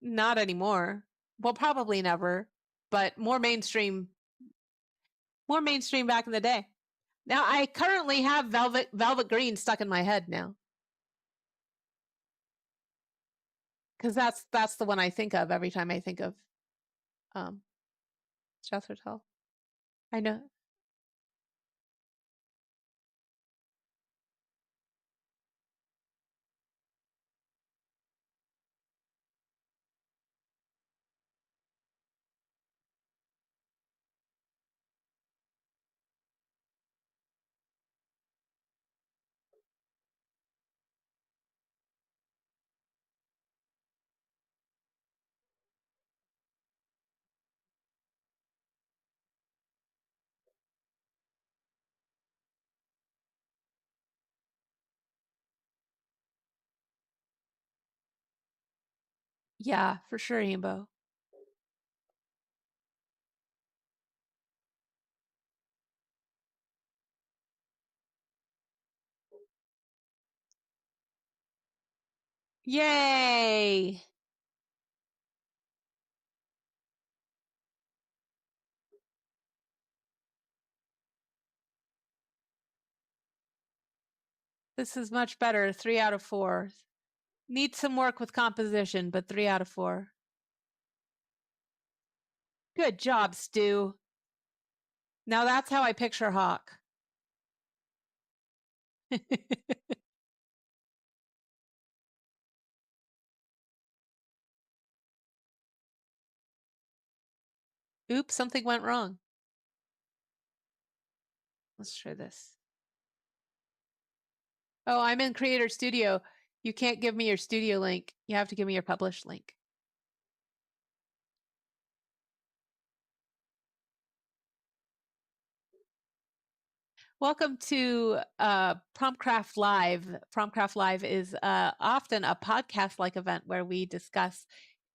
Not anymore. Well, probably never, but more mainstream back in the day. Now I currently have velvet green stuck in my head now. Because that's the one I think of every time I think of um Jethro Tull. I know. Yeah, for sure, Rainbow. Yay! This is much better. 3 out of 4. Need some work with composition, but 3 out of 4. Good job, Stu. Now that's how I picture Hawk. Oops, something went wrong. Let's try this. Oh, I'm in Creator Studio. You can't give me your studio link. You have to give me your published link. Welcome to Promptcraft Live. Promptcraft Live is often a podcast-like event where we discuss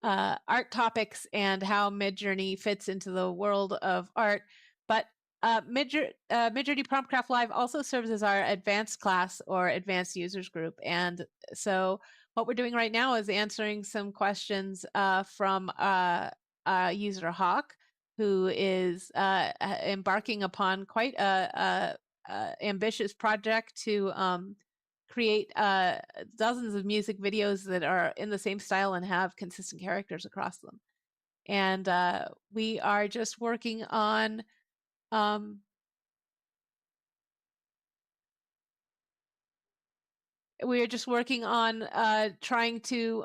art topics and how Midjourney fits into the world of art. But Midjourney Promptcraft Live also serves as our advanced class or advanced users group. And so what we're doing right now is answering some questions from user Hawk, who is embarking upon quite a ambitious project to create dozens of music videos that are in the same style and have consistent characters across them. And we are just working on trying to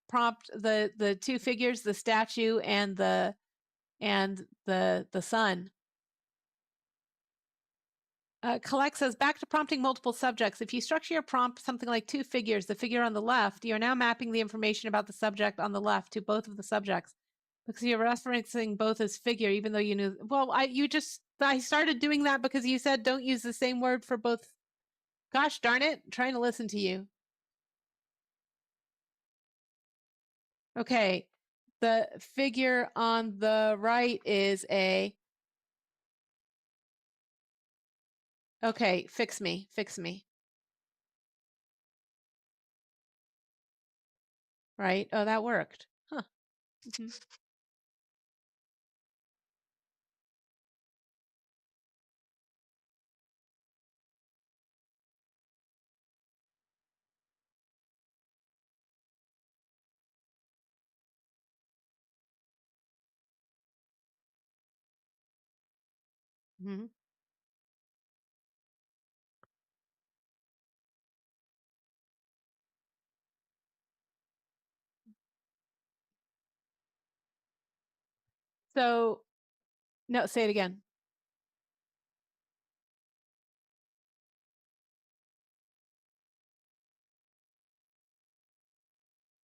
prompt the two figures, the statue and the sun. Collect says, back to prompting multiple subjects. If you structure your prompt something like two figures, the figure on the left, you are now mapping the information about the subject on the left to both of the subjects because you're referencing both as figure, even though you knew. Well, I started doing that because you said don't use the same word for both. Gosh darn it, I'm trying to listen to you. Okay, the figure on the right is a. Okay, fix me. Right? Oh, that worked. Huh. Mhm. Mhm. So no, say it again.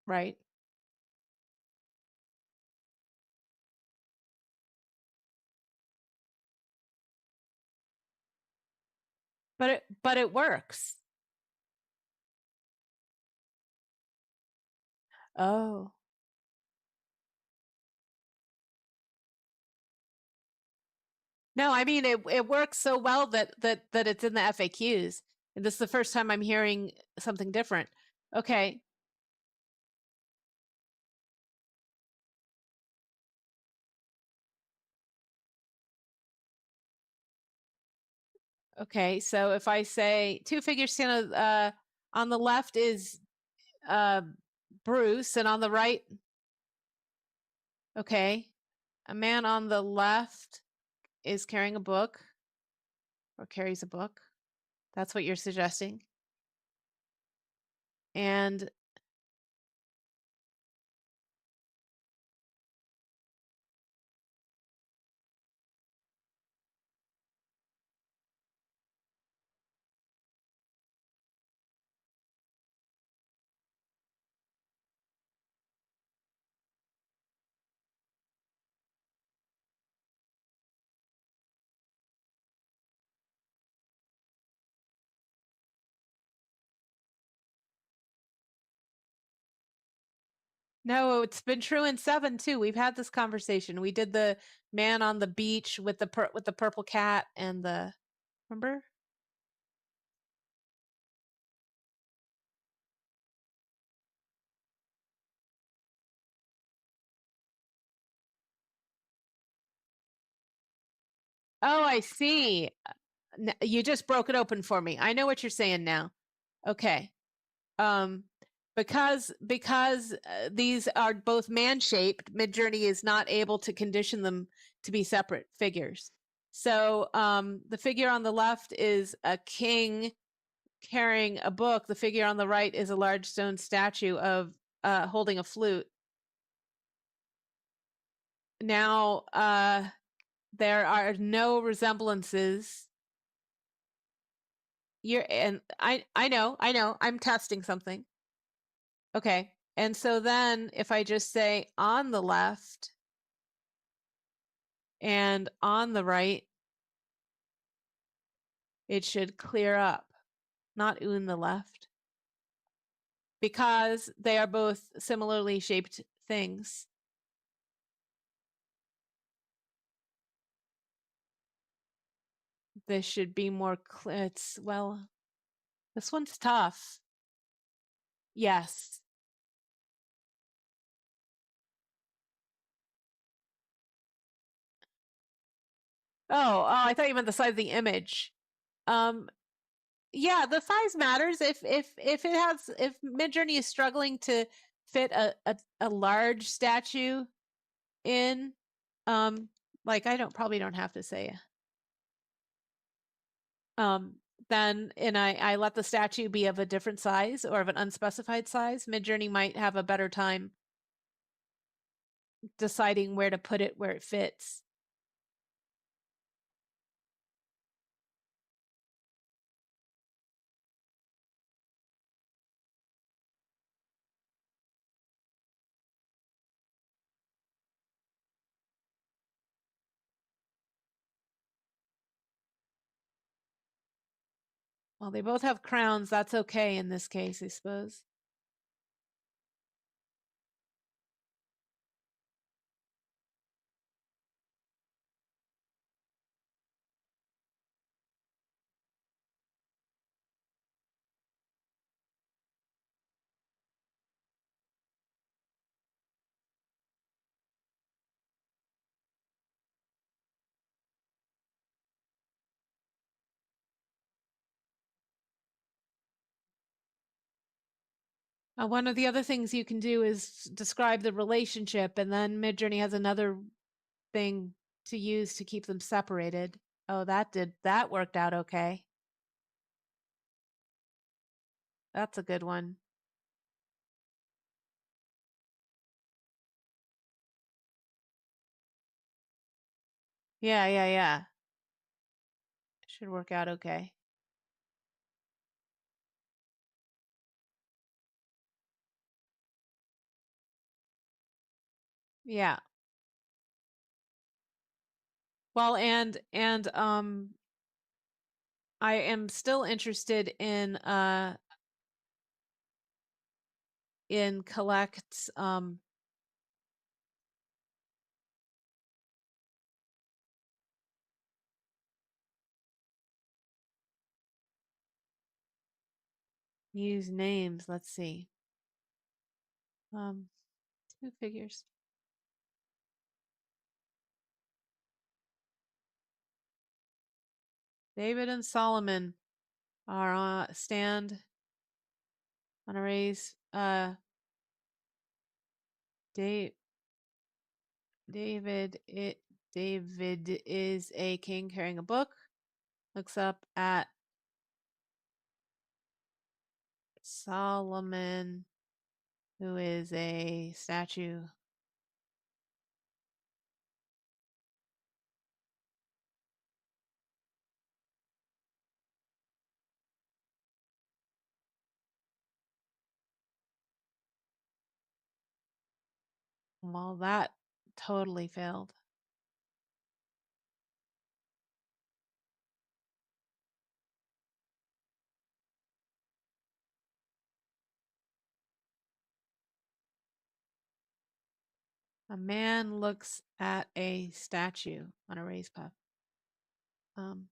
Right. But it works. Oh. No, I mean it works so well that it's in the FAQs. And this is the first time I'm hearing something different. Okay. Okay. So if I say two figures stand on the left is uh Bruce and on the right, okay. A man on the left is carrying a book or carries a book. That's what you're suggesting. And no, it's been true in 7 too. We've had this conversation. We did the man on the beach with the purple cat and the remember? Oh, I see. You just broke it open for me. I know what you're saying now. Okay. Um because these are both man-shaped, Midjourney is not able to condition them to be separate figures. So the figure on the left is a king carrying a book. The figure on the right is a large stone statue of holding a flute. Now there are no resemblances. You're and I know. I'm testing something. Okay. And so then if I just say on the left and on the right, it should clear up, not on the left, because they are both similarly shaped things. This should be more clear. It's, well, this one's tough. Yes. Oh, I thought you meant the size of the image. Um, yeah, the size matters. If Midjourney is struggling to fit a large statue in, um, like I don't have to say, um, then and I let the statue be of a different size or of an unspecified size, Midjourney might have a better time deciding where to put it where it fits. Well, they both have crowns. That's okay in this case, I suppose. One of the other things you can do is describe the relationship, and then Midjourney has another thing to use to keep them separated. Oh, that worked out okay. That's a good one. Yeah, yeah, yeah. Should work out okay. Yeah. Well, and I am still interested in collect use names. Let's see. Um, two figures. David and Solomon are on stand on a raise. Dave, David, it, David is a king carrying a book. Looks up at Solomon, who is a statue. Well, that totally failed. A man looks at a statue on a raised puff. Um,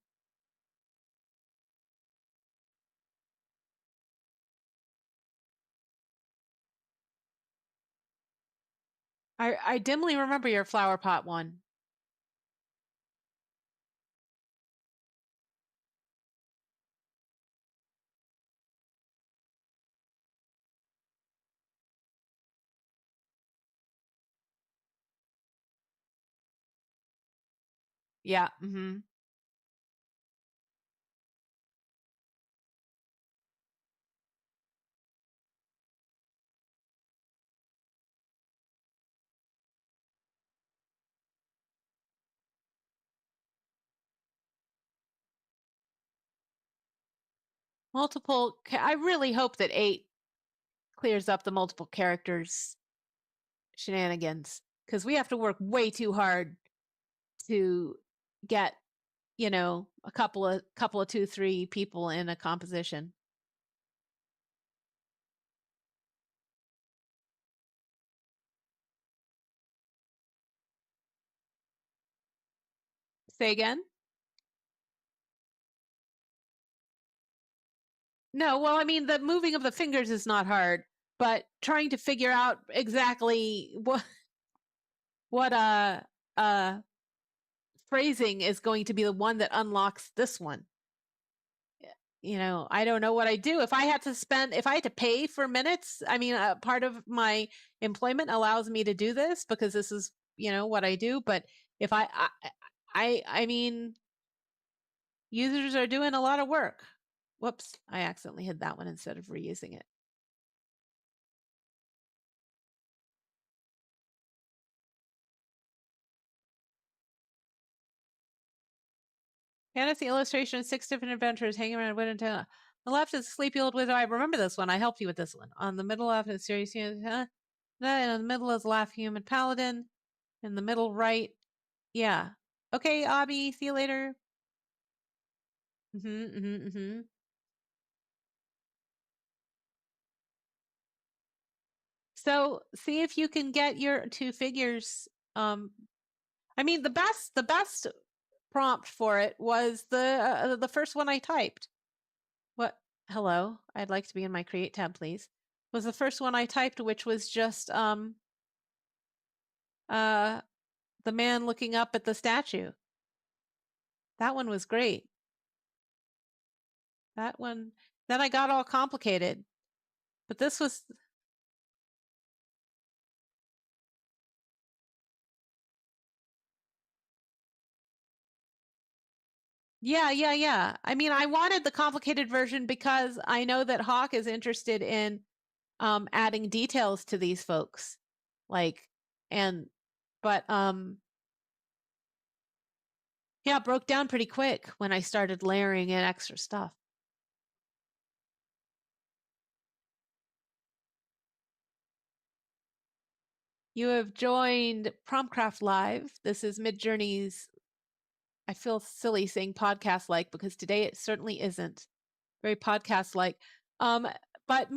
I dimly remember your flower pot one. Yeah. Mm-hmm. I really hope that 8 clears up the multiple characters shenanigans because we have to work way too hard to get, a couple of 2, 3 people in a composition. Say again? No, well, I mean, the moving of the fingers is not hard, but trying to figure out exactly what phrasing is going to be the one that unlocks this one. I don't know what I do. If I had to pay for minutes, I mean, part of my employment allows me to do this because this is, what I do. But if I mean, users are doing a lot of work. Whoops, I accidentally hid that one instead of reusing it. Fantasy illustration, 6 different adventures hanging around wood and tail. On the left is Sleepy Old Wizard. I remember this one. I helped you with this one. On the middle left is Serious Human. And in the middle is Laugh Human Paladin. In the middle right, yeah. Okay, Abby, see you later. Mm-hmm, mm-hmm, mm-hmm. So see if you can get your 2 figures. I mean, the best prompt for it was the first one I typed. What? Hello, I'd like to be in my create tab, please. Was the first one I typed, which was just uh the man looking up at the statue. That one was great. That one. Then I got all complicated, but this was Yeah. I mean, I wanted the complicated version because I know that Hawk is interested in adding details to these folks. Like and but yeah, it broke down pretty quick when I started layering in extra stuff. You have joined Promptcraft Live. This is Midjourney's, I feel silly saying podcast like because today it certainly isn't very podcast like. Um, but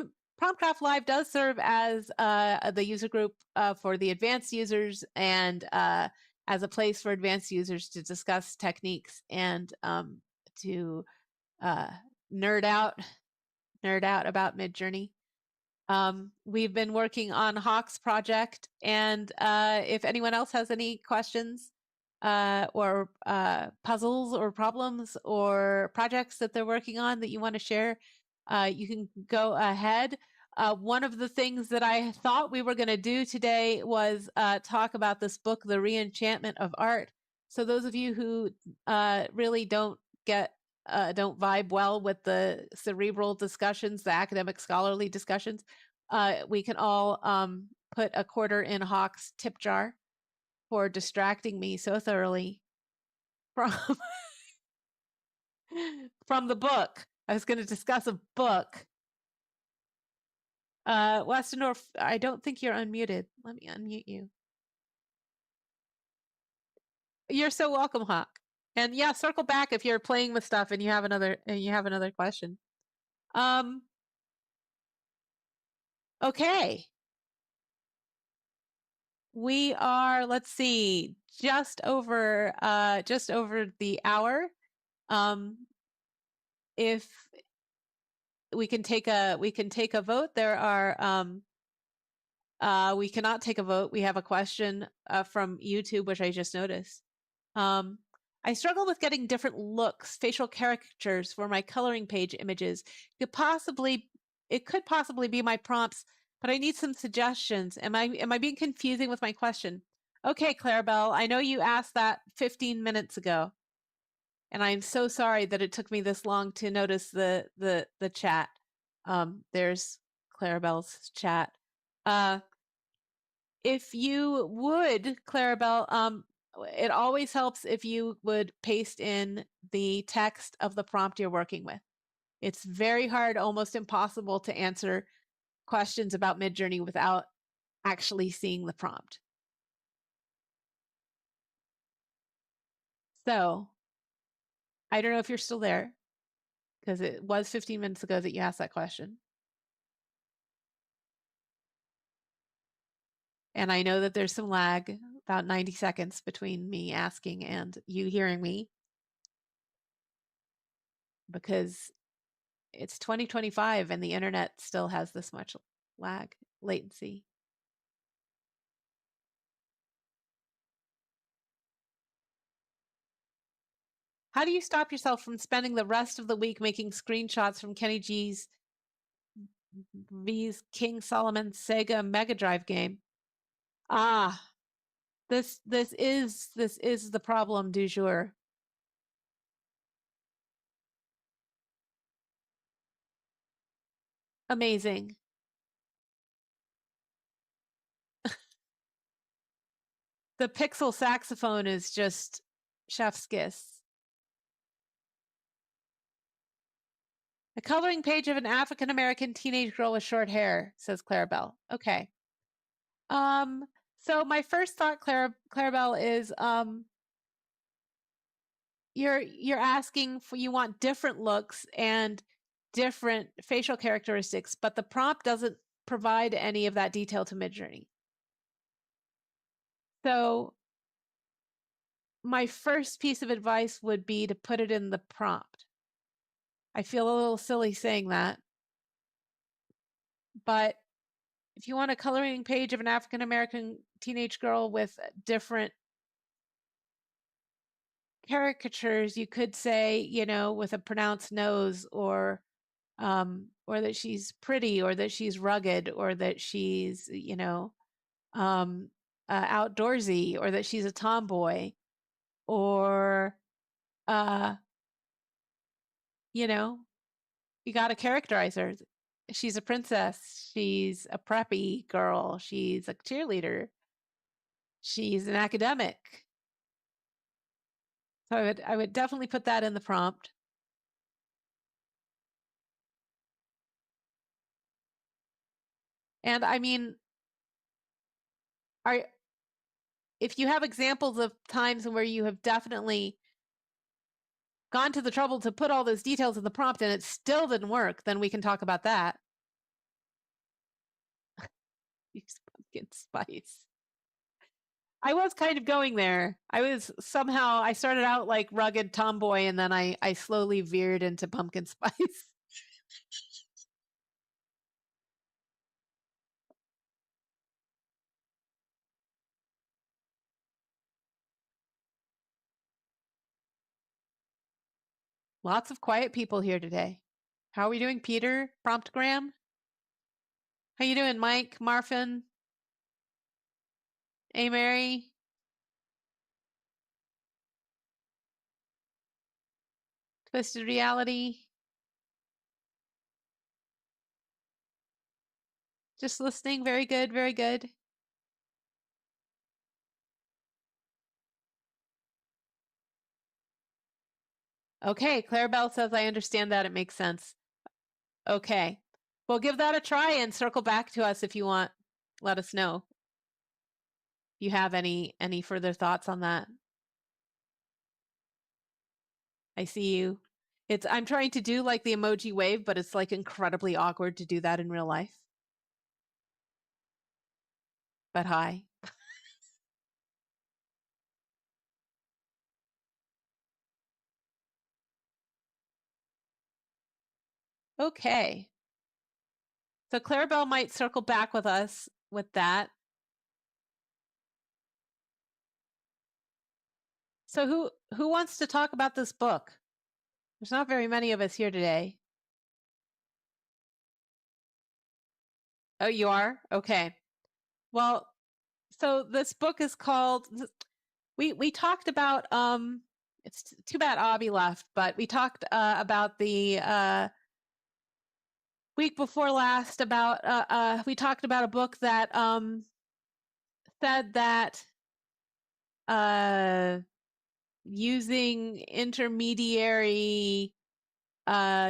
Promptcraft Live does serve as the user group for the advanced users and as a place for advanced users to discuss techniques and to uh, nerd out about Midjourney. We've been working on Hawk's project, and if anyone else has any questions or puzzles or problems or projects that they're working on that you want to share, you can go ahead. One of the things that I thought we were going to do today was talk about this book, The Reenchantment of Art. So those of you who really don't vibe well with the cerebral discussions, the academic scholarly discussions, we can all put a quarter in Hawk's tip jar for distracting me so thoroughly from from the book. I was going to discuss a book. Westendorf, I don't think you're unmuted. Let me unmute you. You're so welcome, Hawk. And yeah, circle back if you're playing with stuff and you have another question. Okay. We are, let's see, just over the hour. If we can take a vote, there are we cannot take a vote. We have a question from YouTube, which I just noticed. I struggle with getting different looks, facial caricatures for my coloring page images. It could possibly be my prompts, but I need some suggestions. Am I being confusing with my question? Okay, Clarabelle, I know you asked that 15 minutes ago, and I'm so sorry that it took me this long to notice the chat. There's Clarabelle's chat. If you would, Clarabelle, it always helps if you would paste in the text of the prompt you're working with. It's very hard, almost impossible to answer questions about Midjourney without actually seeing the prompt. So I don't know if you're still there because it was 15 minutes ago that you asked that question. And I know that there's some lag, about 90 seconds between me asking and you hearing me because it's 2025 and the internet still has this much latency. How do you stop yourself from spending the rest of the week making screenshots from Kenny G's V's King Solomon Sega Mega Drive game? Ah, this is the problem du jour. Amazing. The pixel saxophone is just chef's kiss. A coloring page of an African American teenage girl with short hair, says Clarabelle. Okay. So my first thought, Clarabelle, is you're asking for, you want different looks and different facial characteristics, but the prompt doesn't provide any of that detail to Midjourney. So my first piece of advice would be to put it in the prompt. I feel a little silly saying that, but if you want a coloring page of an African American teenage girl with different caricatures, you could say, you know, with a pronounced nose, or that she's pretty, or that she's rugged, or that she's, you know, outdoorsy, or that she's a tomboy, or You know, you got to characterize her. She's a princess. She's a preppy girl. She's a cheerleader. She's an academic. So I would definitely put that in the prompt. And I mean, are if you have examples of times where you have definitely gone to the trouble to put all those details in the prompt and it still didn't work, then we can talk about that. Use pumpkin spice. I was kind of going there. I started out like rugged tomboy and then I slowly veered into pumpkin spice. Lots of quiet people here today. How are we doing, Peter? Promptgram? How you doing, Mike? Marfin? Hey, Mary? Twisted Reality? Just listening. Very good, very good. Okay, Clarabelle says, I understand that. It makes sense. Okay. Well, give that a try and circle back to us if you want. Let us know if you have any further thoughts on that. I see you. I'm trying to do like the emoji wave, but it's like incredibly awkward to do that in real life. But hi. Okay. So Clarabelle might circle back with us with that. So who wants to talk about this book? There's not very many of us here today. Oh, you are? Okay. Well, so this book is called we talked about it's too bad Abby left, but we talked about the week before last about we talked about a book that said that using intermediary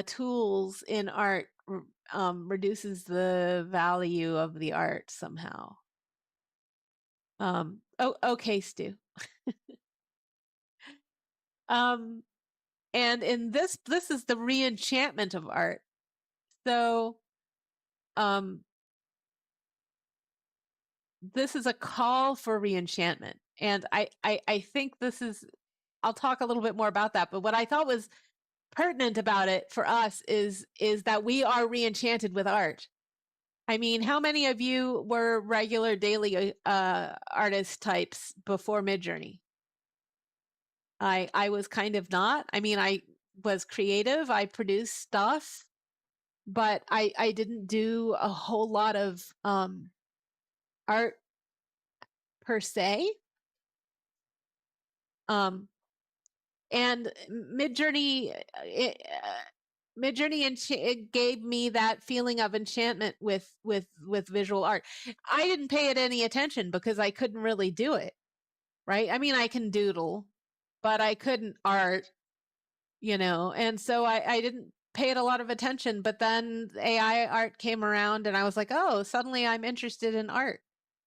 tools in art reduces the value of the art somehow. Oh, okay, Stu. And in this is the reenchantment of art. So this is a call for reenchantment. And I think this is, I'll talk a little bit more about that. But what I thought was pertinent about it for us is that we are reenchanted with art. I mean, how many of you were regular daily artist types before Midjourney? I was kind of not. I mean, I was creative. I produced stuff, but I didn't do a whole lot of art per se. And Midjourney, it gave me that feeling of enchantment with visual art. I didn't pay it any attention because I couldn't really do it, right? I mean, I can doodle, but I couldn't art, and so I didn't pay it a lot of attention. But then AI art came around and I was like, oh, suddenly I'm interested in art.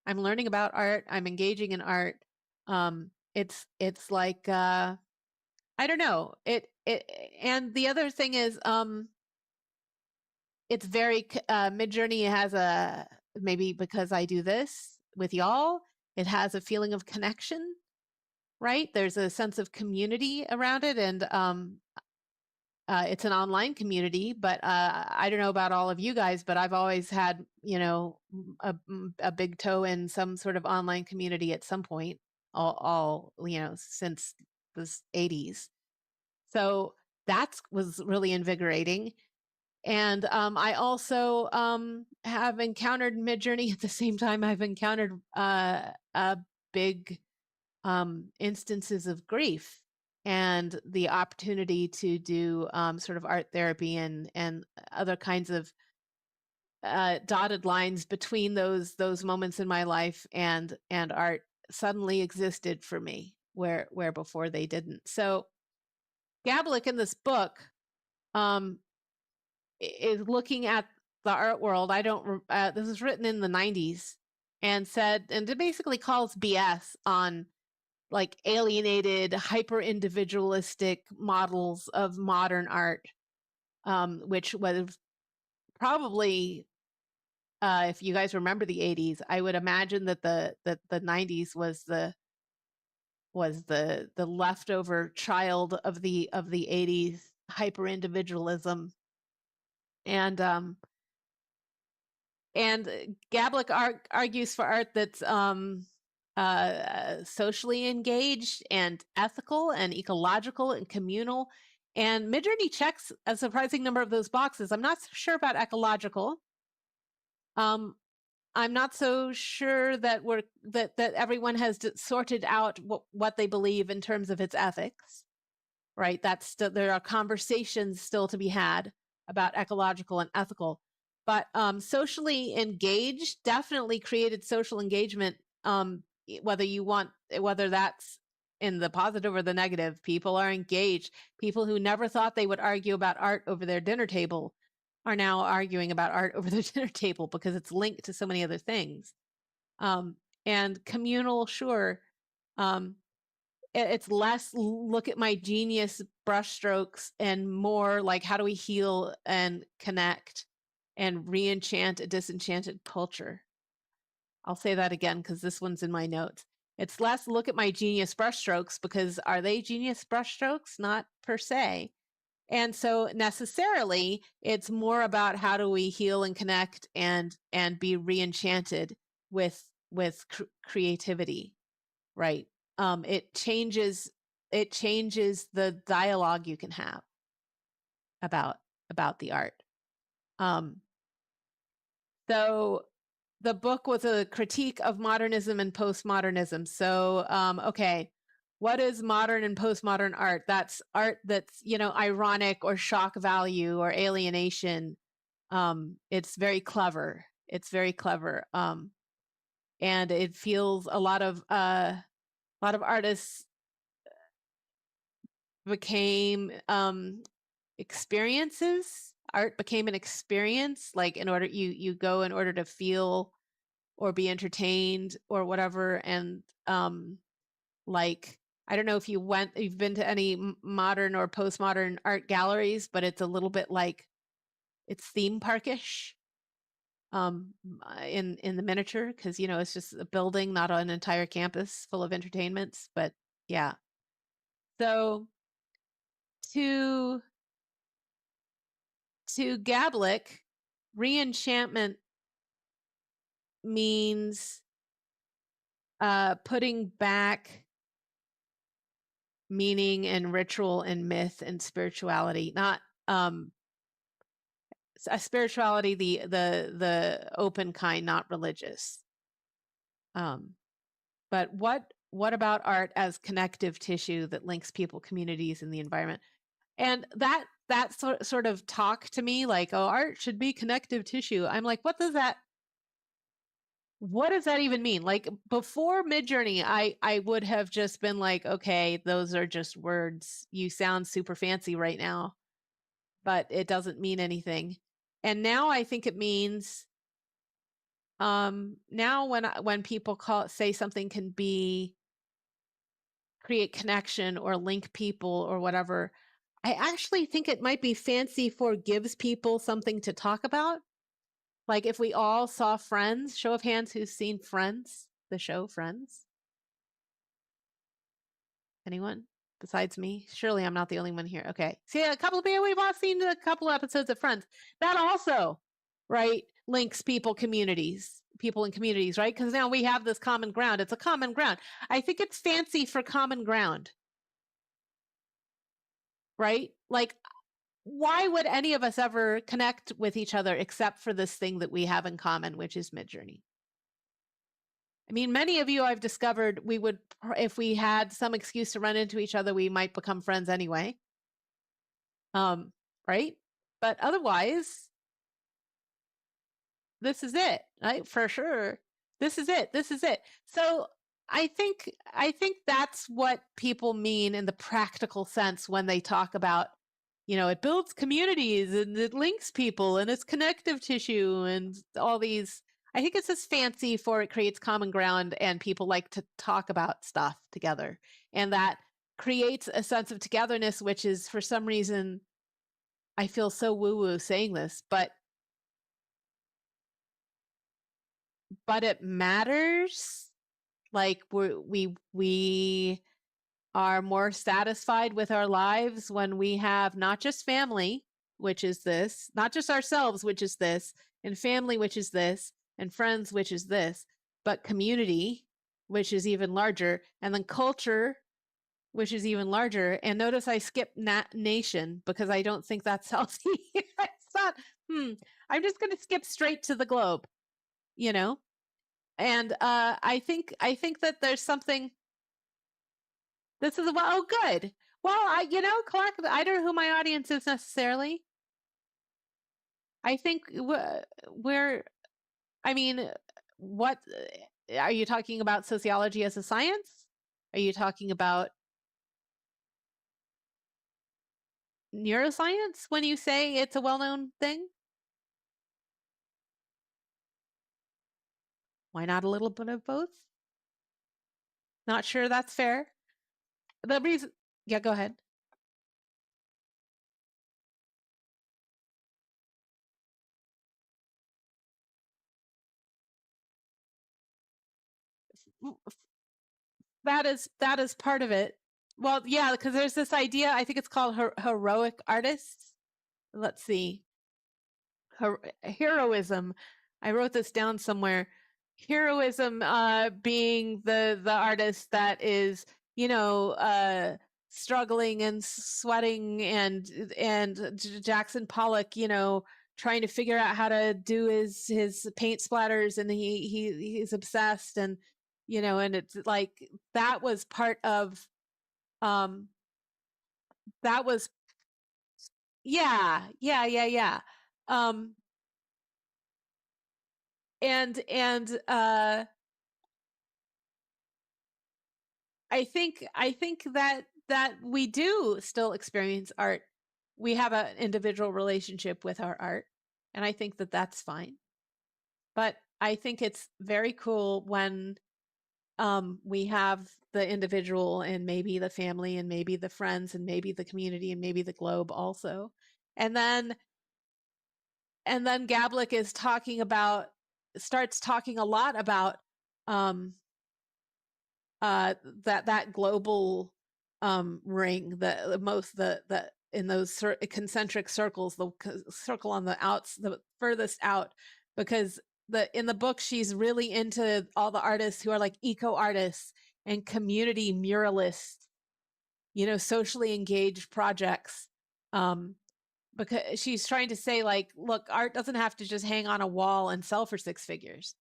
I'm learning about art. I'm engaging in art. It's like I don't know. And the other thing is it's very Midjourney has maybe because I do this with y'all, it has a feeling of connection, right? There's a sense of community around it, and it's an online community. But I don't know about all of you guys, but I've always had a big toe in some sort of online community at some point, all since the 80s. So that was really invigorating. And I also have encountered Midjourney at the same time I've encountered big instances of grief. and the opportunity to do sort of art therapy and other kinds of dotted lines between those moments in my life and art suddenly existed for me where before they didn't. So Gablick in this book um, is looking at the art world. I don't. This was written in the '90s, and it basically calls BS on like alienated, hyper individualistic models of modern art, which was probably, if you guys remember the '80s, I would imagine that the '90s was the leftover child of the '80s hyper individualism, and Gablick argues for art that's socially engaged and ethical and ecological and communal. And Midjourney checks a surprising number of those boxes. I'm not so sure about ecological. I'm not so sure that that everyone has sorted out what they believe in terms of its ethics. Right? There are conversations still to be had about ecological and ethical. But socially engaged definitely created social engagement. Whether that's in the positive or the negative, people are engaged. People who never thought they would argue about art over their dinner table are now arguing about art over their dinner table because it's linked to so many other things. And communal, sure. It's less look at my genius brushstrokes and more like how do we heal and connect and re-enchant a disenchanted culture. I'll say that again because this one's in my notes. It's less look at my genius brushstrokes because are they genius brushstrokes? Not per se. And so necessarily it's more about how do we heal and connect and be re-enchanted with creativity, right? It changes the dialogue you can have about the art. So the book was a critique of modernism and postmodernism. So okay, what is modern and postmodern art? That's art that's ironic or shock value or alienation. It's very clever. It's very clever. And it feels a lot of artists became experiences. Art became an experience, like in order you go in order to feel or be entertained or whatever. And like I don't know if you've been to any modern or postmodern art galleries, but it's a little bit like it's theme parkish in the miniature, because it's just a building, not an entire campus full of entertainments. But yeah, so to Gablick, re-enchantment means putting back meaning and ritual and myth and spirituality, not a spirituality the open kind, not religious. But what about art as connective tissue that links people, communities, and the environment? And that sort of talk to me like, oh, art should be connective tissue. I'm like, what does that even mean? Like before Midjourney, I would have just been like, okay, those are just words. You sound super fancy right now, but it doesn't mean anything. And now I think it means now when people say something can be create connection or link people or whatever, I actually think it might be fancy for gives people something to talk about. Like if we all saw Friends, show of hands who's seen Friends, the show Friends. Anyone besides me? Surely I'm not the only one here. Okay. See, a couple of people, we've all seen a couple episodes of Friends. That also, right, links people in communities, right? Because now we have this common ground. It's a common ground. I think it's fancy for common ground, right? Like, why would any of us ever connect with each other except for this thing that we have in common, which is Midjourney? I mean, many of you I've discovered we would, if we had some excuse to run into each other, we might become friends anyway. Um, right? But otherwise, this is it, right? For sure. This is it. This is it. So I think that's what people mean in the practical sense when they talk about, it builds communities and it links people and it's connective tissue and all these. I think it's just fancy for it creates common ground and people like to talk about stuff together. And that creates a sense of togetherness, which is for some reason I feel so woo-woo saying this, but it matters. Like we are more satisfied with our lives when we have not just family, which is this, not just ourselves, which is this, and family, which is this, and friends, which is this, but community, which is even larger, and then culture, which is even larger. And notice I skipped nation because I don't think that's healthy. It's not. I'm just going to skip straight to the globe. You know, and I think that there's something. This is well, oh, good. Well, collect. I don't know who my audience is necessarily. I think we're. I mean, what are you talking about? Sociology as a science? Are you talking about neuroscience when you say it's a well-known thing? Why not a little bit of both? Not sure that's fair. The reason, yeah, go ahead. That is part of it. Well, yeah, because there's this idea. I think it's called heroic artists. Let's see, heroism. I wrote this down somewhere. Heroism being the artist that is, struggling and sweating and Jackson Pollock, trying to figure out how to do his paint splatters, and he's obsessed, and and it's like that was part of um that was yeah. um and I think that we do still experience art. We have an individual relationship with our art, and I think that that's fine. But I think it's very cool when we have the individual and maybe the family and maybe the friends and maybe the community and maybe the globe also. And then Gablik starts talking a lot about um that global ring, the most the in those concentric circles, the circle on the furthest out, because in the book she's really into all the artists who are like eco artists and community muralists, socially engaged projects. um because she's trying to say, like, look, art doesn't have to just hang on a wall and sell for six figures.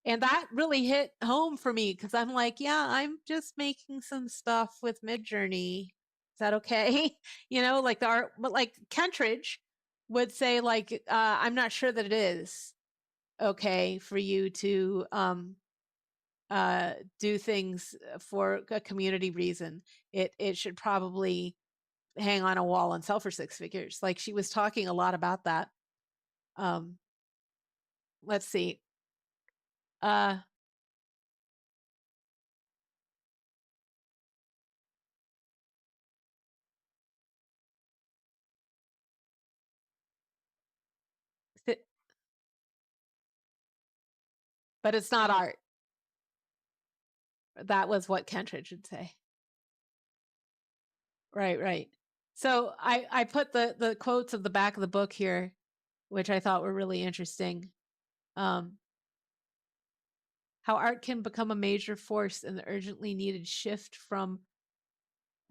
And that really hit home for me because I'm like, yeah, I'm just making some stuff with Midjourney. Is that okay? Like the art, but like Kentridge would say, like, I'm not sure that it is okay for you to do things for a community reason. It should probably hang on a wall and sell for six figures. Like she was talking a lot about that. Um, let's see. Uh, but it's not art. That was what Kentridge would say. Right, right. So I put the quotes of the back of the book here, which I thought were really interesting. Um, how art can become a major force in the urgently needed shift from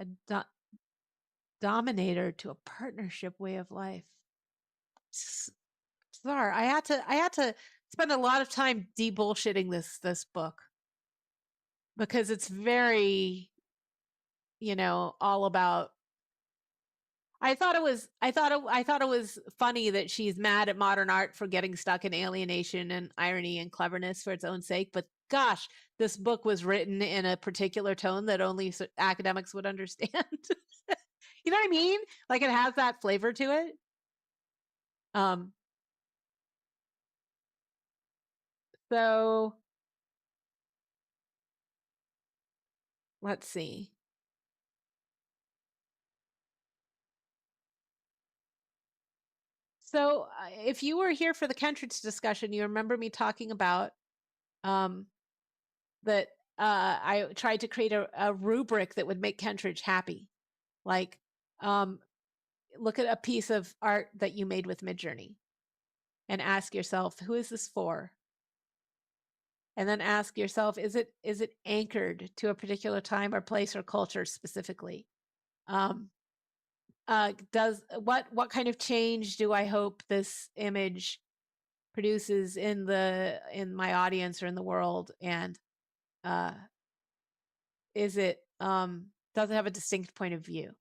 a dominator to a partnership way of life. Sorry, I had to spend a lot of time debullshitting this book. because it's very, all about. I thought it was funny that she's mad at modern art for getting stuck in alienation and irony and cleverness for its own sake. But gosh, this book was written in a particular tone that only academics would understand. You know what I mean? Like it has that flavor to it. Um, so let's see. So if you were here for the Kentridge discussion, you remember me talking about um, that I tried to create a rubric that would make Kentridge happy. Like, um, look at a piece of art that you made with Midjourney and ask yourself, who is this for? And then ask yourself, is it anchored to a particular time or place or culture specifically? Um, does what kind of change do I hope this image produces in my audience or in the world? And uh, is it does it have a distinct point of view?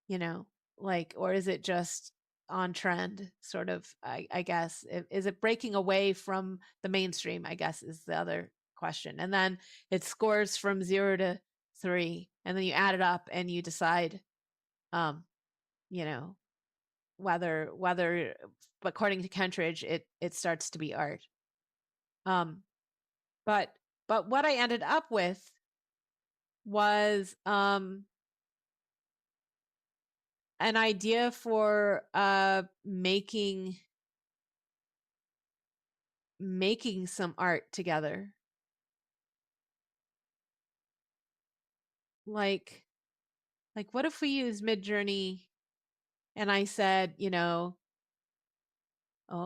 You know, like, or is it just on trend sort of? I guess, is it breaking away from the mainstream, I guess, is the other question. And then it scores from 0 to 3, and then you add it up and you decide um you know whether according to Kentridge it starts to be art. um but what I ended up with was an idea for making some art together. Like what if we use Midjourney and I said, oh,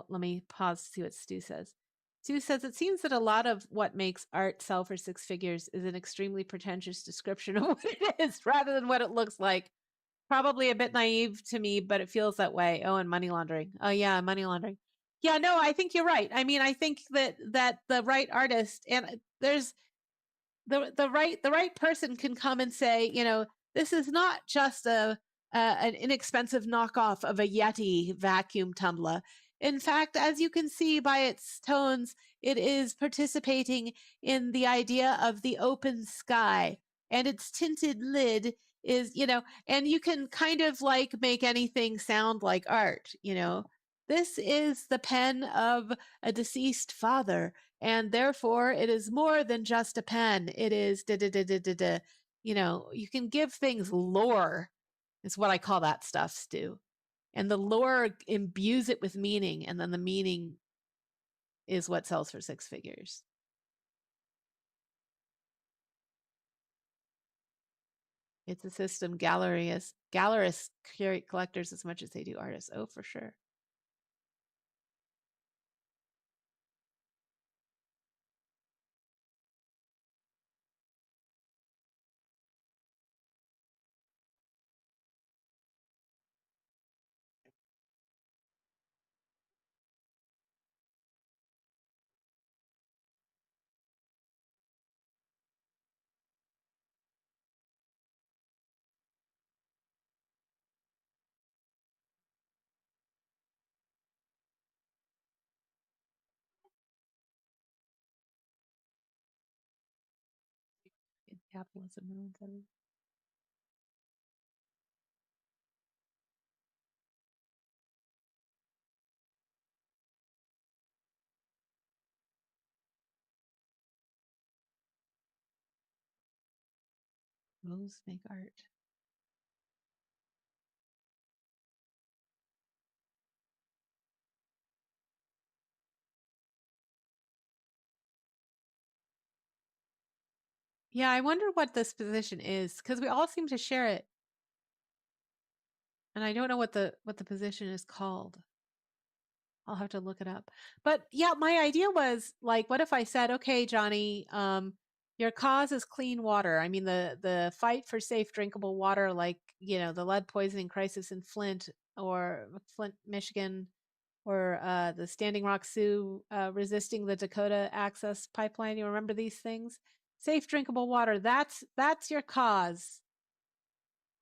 let me pause to see what Stu says. Stu says, it seems that a lot of what makes art sell for six figures is an extremely pretentious description of what it is rather than what it looks like. Probably a bit naive to me, but it feels that way. Oh, and money laundering. Oh yeah, money laundering. Yeah, no, I think you're right. I mean, I think that the right artist, and there's the right person can come and say, this is not just an inexpensive knockoff of a Yeti vacuum tumbler. In fact, as you can see by its tones, it is participating in the idea of the open sky, and its tinted lid is, and you can kind of like make anything sound like art. This is the pen of a deceased father, and therefore it is more than just a pen. It is da da da da da da. You can give things lore. Is what I call that stuff, Stu. And the lore imbues it with meaning, and then the meaning is what sells for six figures. It's a system. Gallerists curate collectors as much as they do artists. Oh, for sure. In capitalism, those make art. Yeah, I wonder what this position is, because we all seem to share it, and I don't know what the position is called. I'll have to look it up. But yeah, my idea was like, what if I said, okay, Johnny, your cause is clean water. I mean, the fight for safe drinkable water, like, the lead poisoning crisis in Flint, Michigan, or the Standing Rock Sioux resisting the Dakota Access Pipeline. You remember these things? Safe drinkable water. That's your cause.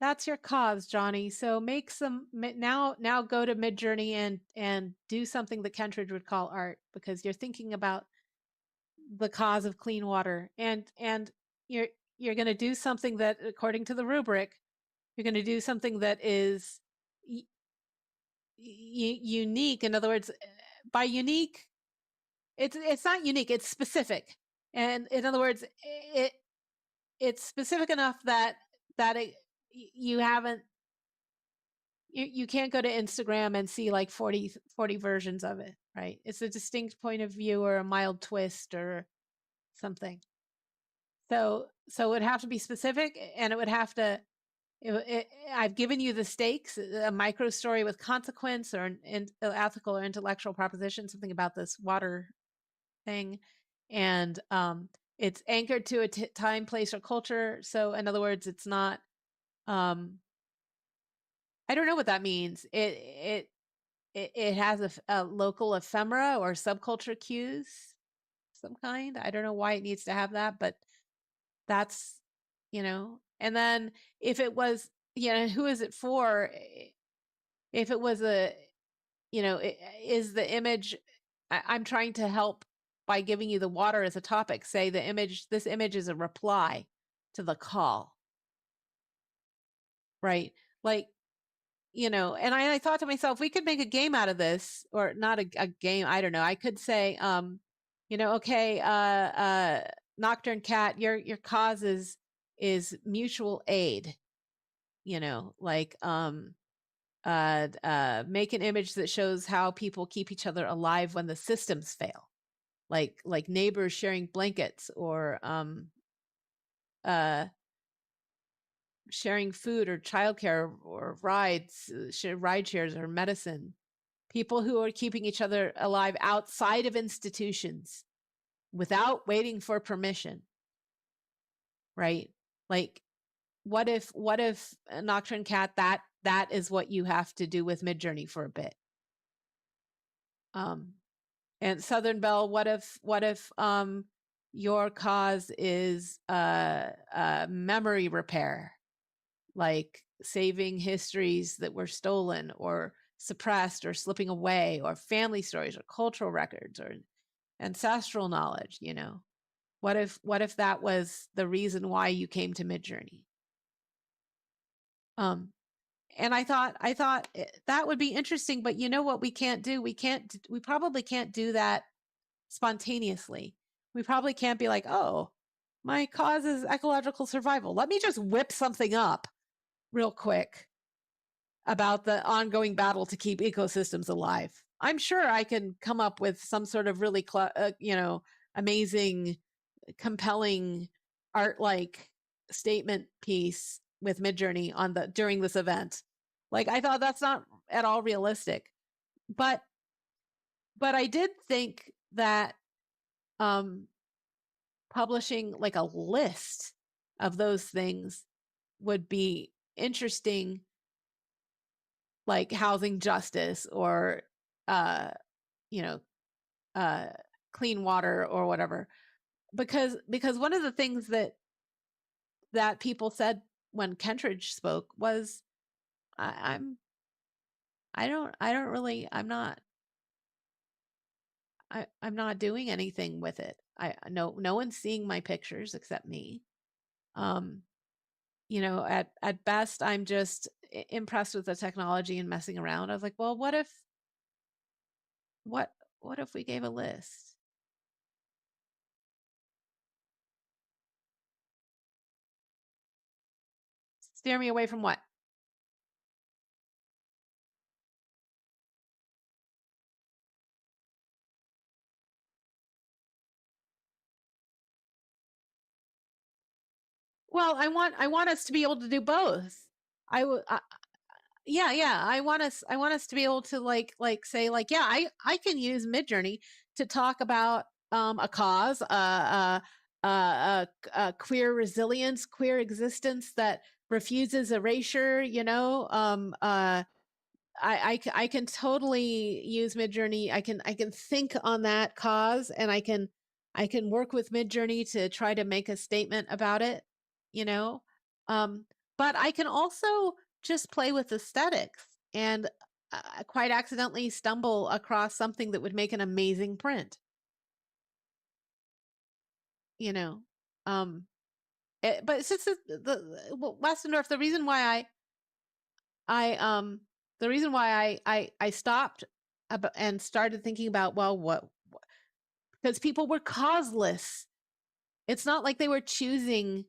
That's your cause, Johnny. So make some now go to Midjourney and do something that Kentridge would call art, because you're thinking about the cause of clean water, and you're you're going to do something that, according to the rubric, you're going to do something that is unique. In other words, by unique, it's not unique, it's specific. And in other words, it's specific enough that you haven't you can't go to Instagram and see like 40 versions of it, right? It's a distinct point of view or a mild twist or something. So it would have to be specific, and it would have to I've given you the stakes, a micro story with consequence or an ethical or intellectual proposition, something about this water thing. And it's anchored to a time, place, or culture. So in other words, it's not, I don't know what that means. It has a local ephemera or subculture cues, some kind. I don't know why it needs to have that, but that's, and then if it was, who is it for? If it was is the image, I'm trying to help by giving you the water as a topic, say this image is a reply to the call, right? Like, and I thought to myself, we could make a game out of this, or not a game. I don't know. I could say, okay, Nocturne Cat, your cause is mutual aid, like, make an image that shows how people keep each other alive when the systems fail, like neighbors sharing blankets, or sharing food or childcare or rides, ride shares or medicine. People who are keeping each other alive outside of institutions without waiting for permission, right? Like, what if Nocturne Cat, that is what you have to do with Midjourney for a bit. And Southern Belle, what if your cause is memory repair, like saving histories that were stolen or suppressed or slipping away, or family stories or cultural records or ancestral knowledge? What if that was the reason why you came to Midjourney? And I thought that would be interesting, but you know what we can't do? We probably can't do that spontaneously. We probably can't be like, oh, my cause is ecological survival. Let me just whip something up real quick about the ongoing battle to keep ecosystems alive. I'm sure I can come up with some sort of really, amazing, compelling, art-like statement piece with Midjourney during this event. Like, I thought that's not at all realistic, but I did think that publishing like a list of those things would be interesting, like housing justice, or clean water or whatever, because one of the things that people said when Kentridge spoke was, I'm not doing anything with it. No one's seeing my pictures except me. At best, I'm just impressed with the technology and messing around. I was like, well, what if we gave a list? Steer me away from what? Well, I want us to be able to do both. Yeah. I want us to be able to like say, like, yeah, I can use Midjourney to talk about a cause, queer resilience, queer existence that refuses erasure. I can totally use Midjourney. I can think on that cause, and I can I can work with Midjourney to try to make a statement about it, you know? Um, but I can also just play with aesthetics and quite accidentally stumble across something that would make an amazing print, you know? Um, but it's just well, Westendorf, I, um, the reason why I stopped and started thinking about, well, because people were causeless. It's not like they were choosing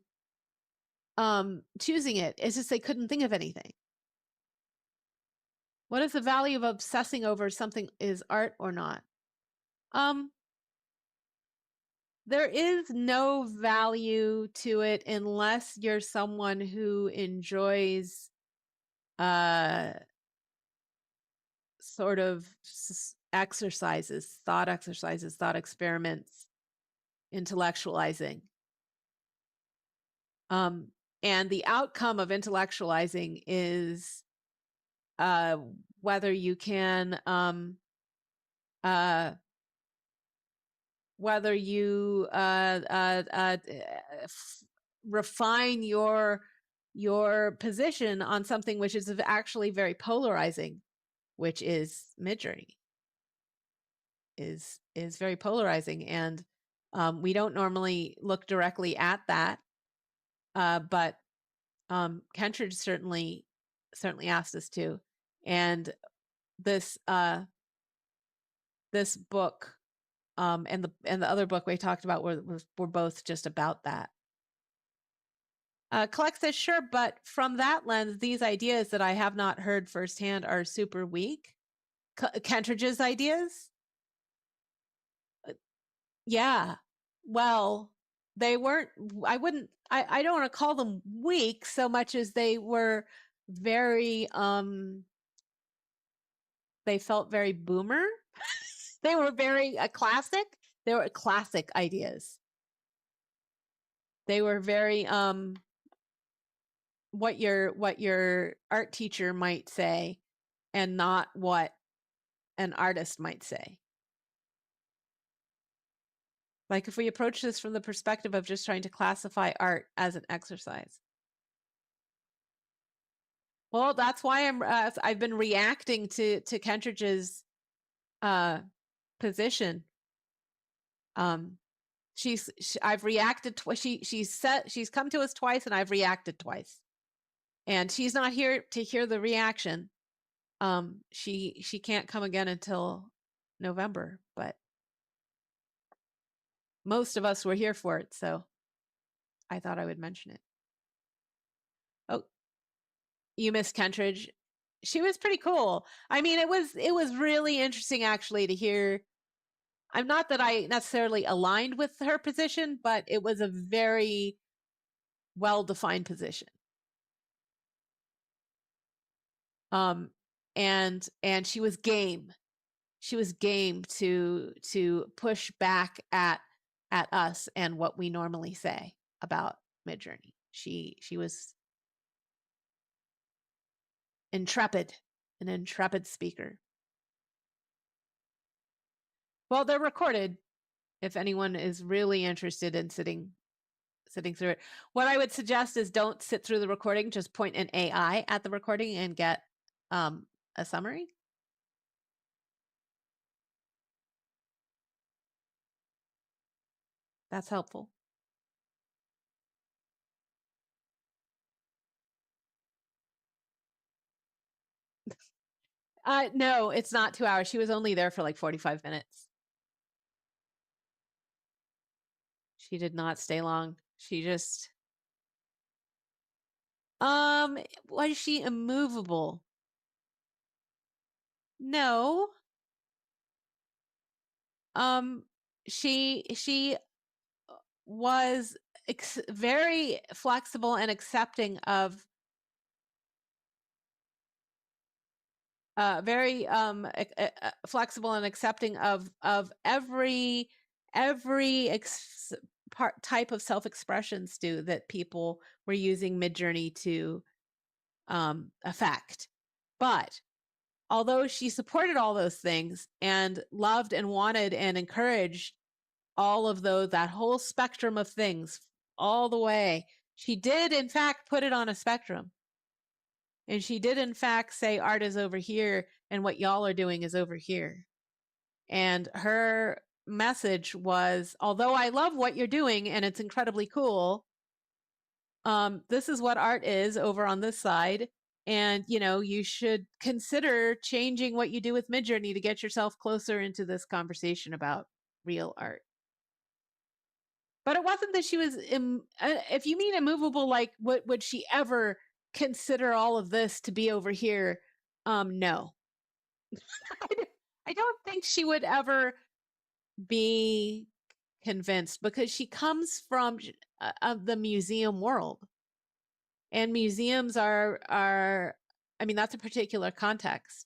it. It's just they couldn't think of anything. What is the value of obsessing over something is art or not? Um, there is no value to it unless you're someone who enjoys uh sort of exercises, thought experiments, intellectualizing. Um, and the outcome of intellectualizing is uh, whether you can uh, whether you refine your position on something which is actually very polarizing, which is Midjourney is very polarizing, and we don't normally look directly at that, but Kentridge certainly asked us to, and this this book and the other book we talked about were both just about that. Collect says, sure, but from that lens, these ideas that I have not heard firsthand are super weak. Kentridge's ideas? Yeah. Well, they weren't, I don't want to call them weak so much as they were very, they felt very boomer. They were very classic. They were classic ideas. They were very, what your art teacher might say and not what an artist might say. Like if we approach this from the perspective of just trying to classify art as an exercise. Well, that's why I've been reacting to Kentridge's position. I've reacted twice. She's come to us twice, and I've reacted twice. And she's not here to hear the reaction. She can't come again until November, but most of us were here for it, so I thought I would mention it. Oh, you missed Kentridge. She was pretty cool. I mean, it was really interesting actually to hear. I'm not that I necessarily aligned with her position, but it was a very well-defined position. And she was game. She was game to push back at us and what we normally say about Midjourney. She was intrepid, an intrepid speaker. Well, they're recorded if anyone is really interested in sitting through it. What I would suggest is don't sit through the recording, just point an AI at the recording and get a summary. That's helpful. No, it's not 2 hours. She was only there for like 45 minutes. She did not stay long. She just was she immovable? No. She was very flexible and accepting of very flexible and accepting of every type of self-expression, Stu, that people were using Midjourney to affect. But although she supported all those things and loved and wanted and encouraged all of those, that whole spectrum of things, all the way. She did, in fact, put it on a spectrum. And she did, in fact, say art is over here and what y'all are doing is over here. And her message was, although I love what you're doing and it's incredibly cool, this is what art is over on this side. And, you should consider changing what you do with Midjourney to get yourself closer into this conversation about real art. But it wasn't that she was, if you mean immovable, like, would she ever consider all of this to be over here? No. I don't think she would ever be convinced, because she comes from the museum world, and museums are I mean, that's a particular context.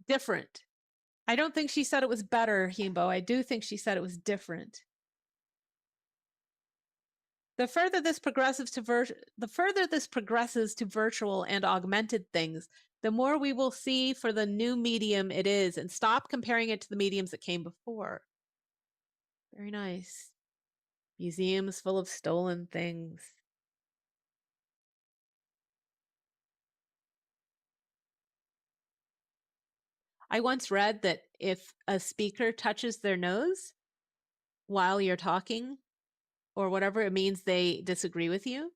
Different. I don't think she said it was better, Himbo. I do think she said it was different. The further this progresses to virtual and augmented things, the more we will see for the new medium it is, and stop comparing it to the mediums that came before. Very nice. Museums full of stolen things. I once read that if a speaker touches their nose while you're talking or whatever, it means they disagree with you.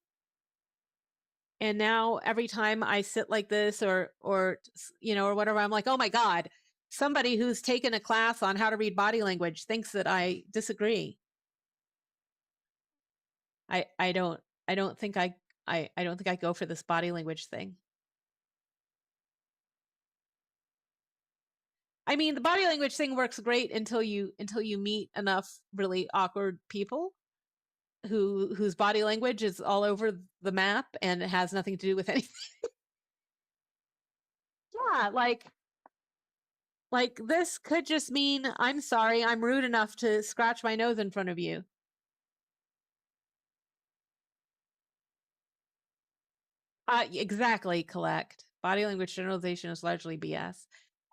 And now every time I sit like this or whatever, I'm like, oh my God, somebody who's taken a class on how to read body language thinks that I disagree. I don't think I don't think I go for this body language thing. I mean, the body language thing works great until you meet enough really awkward people whose body language is all over the map and it has nothing to do with anything. Yeah, like this could just mean, I'm sorry, I'm rude enough to scratch my nose in front of you. Exactly, collect. Body language generalization is largely BS.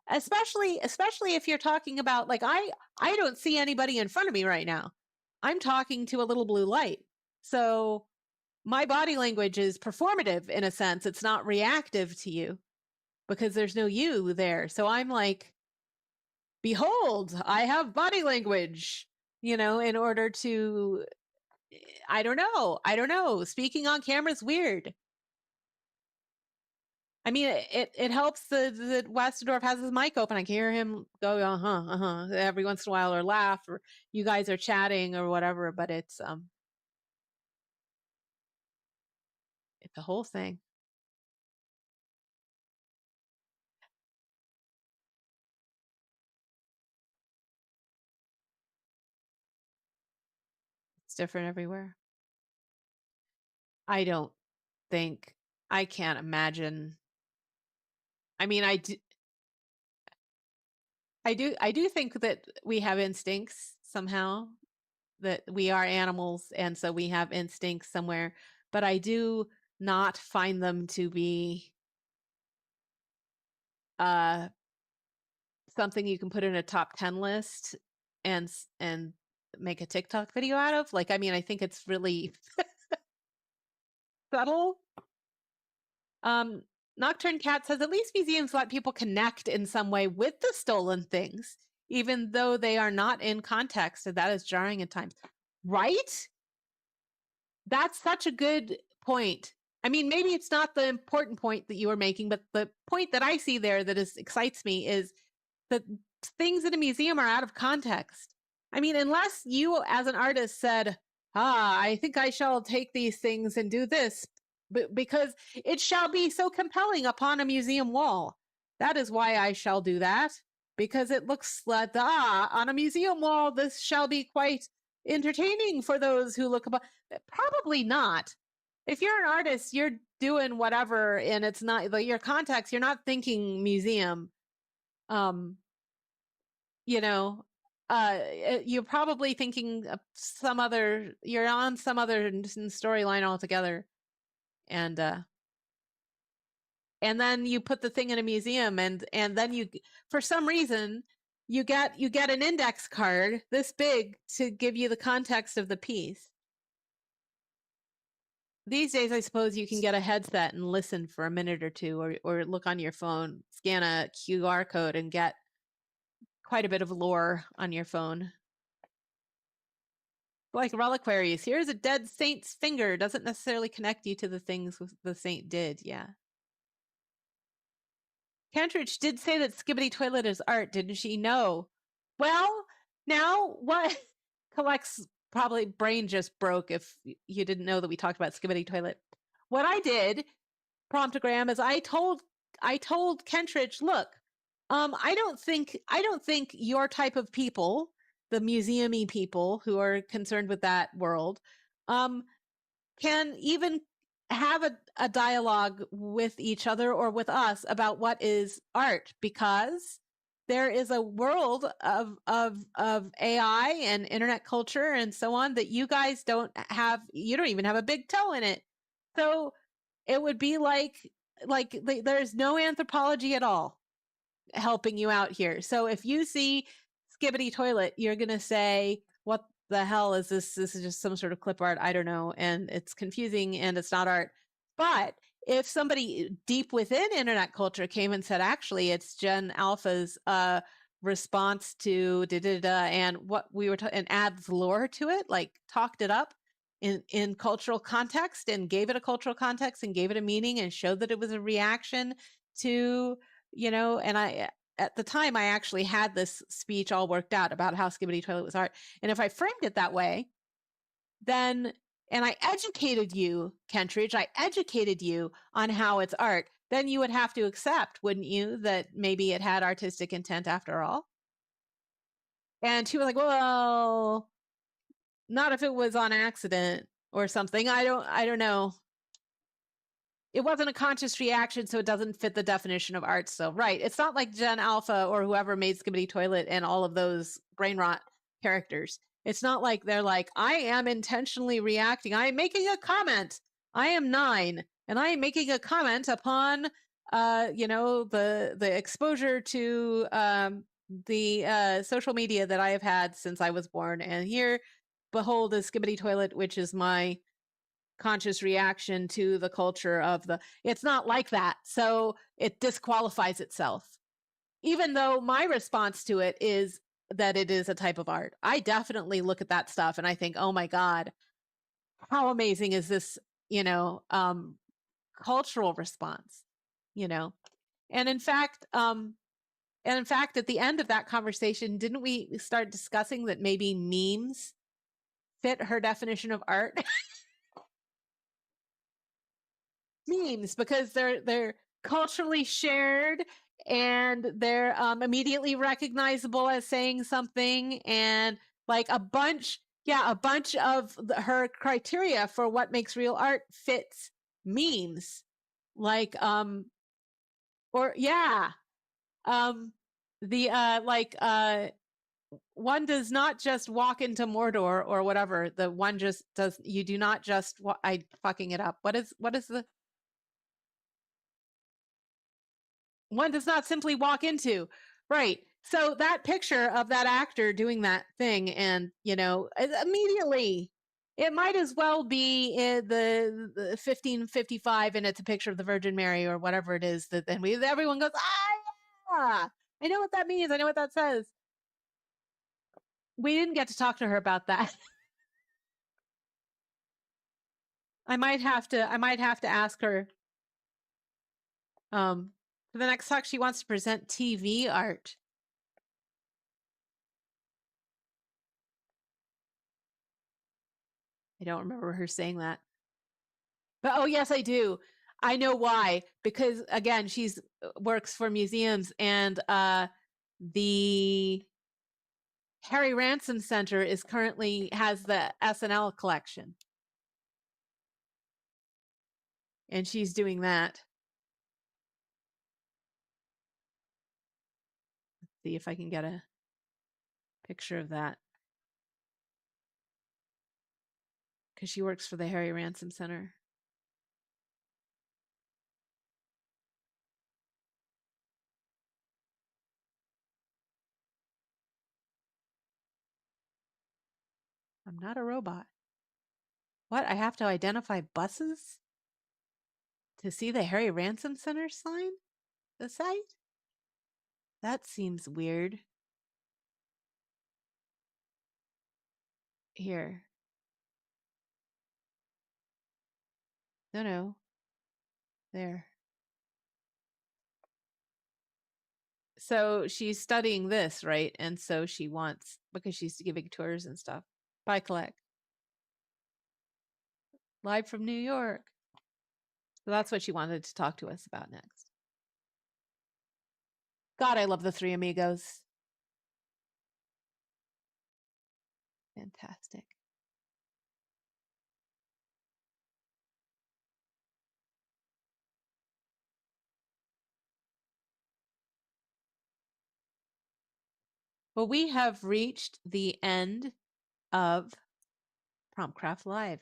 Especially if you're talking about, like, I don't see anybody in front of me right now. I'm talking to a little blue light. So my body language is performative in a sense. It's not reactive to you because there's no you there. So I'm like, behold, I have body language, in order to, I don't know. Speaking on camera is weird. I mean, it helps that Westendorf has his mic open. I can hear him go, every once in a while, or laugh, or you guys are chatting or whatever, but it's a whole thing. It's different everywhere. I don't think, I can't imagine. I mean, I do think that we have instincts somehow, that we are animals, and so we have instincts somewhere, but I do not find them to be uh something you can put in a top 10 list and make a TikTok video out of. Like, I mean, I think it's really subtle. Nocturne Cat says, at least museums let people connect in some way with the stolen things, even though they are not in context, and that is jarring at times. Right? That's such a good point. I mean, maybe it's not the important point that you were making, but the point that I see there that excites me is that things in a museum are out of context. I mean, unless you as an artist said, I think I shall take these things and do this, because it shall be so compelling upon a museum wall. That is why I shall do that, because it looks like, on a museum wall, this shall be quite entertaining for those who look above. Probably not. If you're an artist, you're doing whatever, and it's not like your context, you're not thinking museum. You know, you're probably thinking of you're on some other storyline altogether. And and then you put the thing in a museum, and then you, for some reason, you get an index card this big to give you the context of the piece. These days, I suppose you can get a headset and listen for a minute or two, or look on your phone, scan a QR code, and get quite a bit of lore on your phone. Like reliquaries. Here's a dead saint's finger. Doesn't necessarily connect you to the things the saint did. Yeah. Kentridge did say that Skibbity Toilet is art, didn't she? No. Well, now what? Collect's probably brain just broke if you didn't know that we talked about Skibbity Toilet. What I did, Promptogram, is I told Kentridge, look, I don't think your type of people, the museumy people who are concerned with that world, can even have a dialogue with each other or with us about what is art, because there is a world of AI and internet culture and so on that you guys don't have. You don't even have a big toe in it. So it would be like there's no anthropology at all helping you out here. So if you see Skibbity Toilet, you're going to say, what the hell is this? This is just some sort of clip art. I don't know. And it's confusing and it's not art. But if somebody deep within internet culture came and said, actually, it's Gen Alpha's response to da da da, and what we were and adds lore to it, like talked it up in cultural context and gave it a cultural context and gave it a meaning and showed that it was a reaction to, and I, at the time, I actually had this speech all worked out about how Skibbity Toilet was art. And if I framed it that way, then, and I educated you, Kentridge, I educated you on how it's art, then you would have to accept, wouldn't you, that maybe it had artistic intent after all? And she was like, well, not if it was on accident or something. I don't know. It wasn't a conscious reaction, so it doesn't fit the definition of art still. Right. It's not like Gen Alpha or whoever made Skibbity Toilet and all of those brain rot characters. It's not like they're like, I am intentionally reacting. I am making a comment. I am 9, and I am making a comment upon, the exposure to the social media that I have had since I was born. And here, behold, is Skibbity Toilet, which is my conscious reaction to the culture of the, it's not like that. So it disqualifies itself, even though my response to it is that it is a type of art. I definitely look at that stuff and I think, oh my God, how amazing is this, cultural response, and in fact, at the end of that conversation, didn't we start discussing that maybe memes fit her definition of art? Memes, because they're culturally shared and they're immediately recognizable as saying something, and like a bunch of her criteria for what makes real art fits memes, like or yeah, the one does not just walk into Mordor or whatever. The one just does. You do not just. I fucking it up. What is the one does not simply walk into, right? So that picture of that actor doing that thing, and immediately it might as well be in the 1555 and it's a picture of the Virgin Mary or whatever it is, that then everyone goes, yeah, I know what that means, I know what that says. We didn't get to talk to her about that. I might have to ask her for the next talk. She wants to present TV art. I don't remember her saying that. But oh yes, I do. I know why. Because again, she's works for museums, and the Harry Ransom Center is currently has the SNL collection. And she's doing that. Let's see if I can get a picture of that. Because she works for the Harry Ransom Center. I'm not a robot. What? I have to identify buses to see the Harry Ransom Center sign? The site? That seems weird. Here. No, no. There. So she's studying this, right? And so she wants, because she's giving tours and stuff. Bye, Collect. Live from New York. So that's what she wanted to talk to us about next. God, I love the Three Amigos. Fantastic. Well, we have reached the end of Promptcraft Live,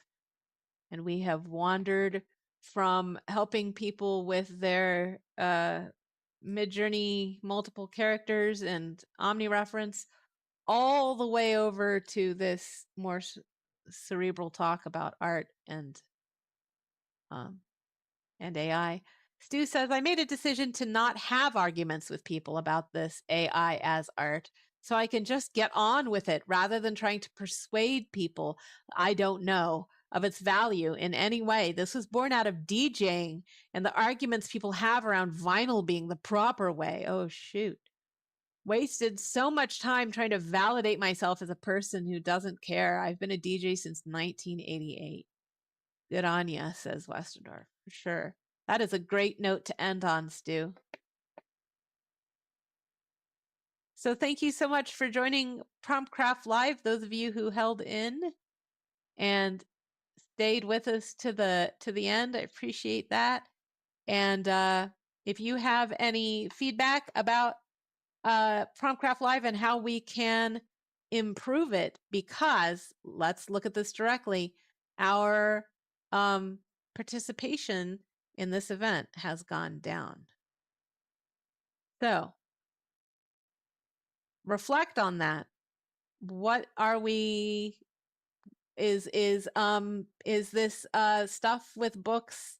and we have wandered from helping people with their Midjourney multiple characters and omnireference all the way over to this more cerebral talk about art and AI. Stu says, I made a decision to not have arguments with people about this AI as art, so I can just get on with it rather than trying to persuade people I don't know of its value in any way. This was born out of DJing and the arguments people have around vinyl being the proper way. Oh, shoot. Wasted so much time trying to validate myself as a person who doesn't care. I've been a DJ since 1988. Good on ya, says Westendorf, for sure. That is a great note to end on, Stu. So thank you so much for joining Promptcraft Live, those of you who held in and stayed with us to the end. I appreciate that. And if you have any feedback about Promptcraft Live and how we can improve it, because let's look at this directly, our participation in this event has gone down. So reflect on that. What are we, is this stuff with books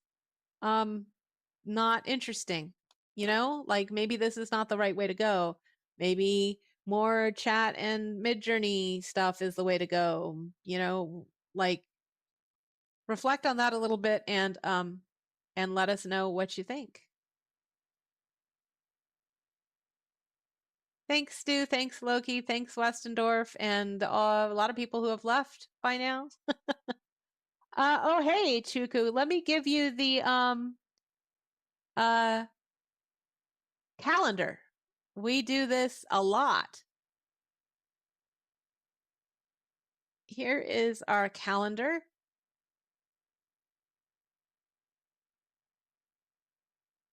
not interesting? You know, like maybe this is not the right way to go. Maybe more chat and Midjourney stuff is the way to go. You know, like reflect on that a little bit and let us know what you think. Thanks, Stu. Thanks, Loki. Thanks, Westendorf, and a lot of people who have left by now. Oh, hey, Chuku. Let me give you the calendar. We do this a lot. Here is our calendar.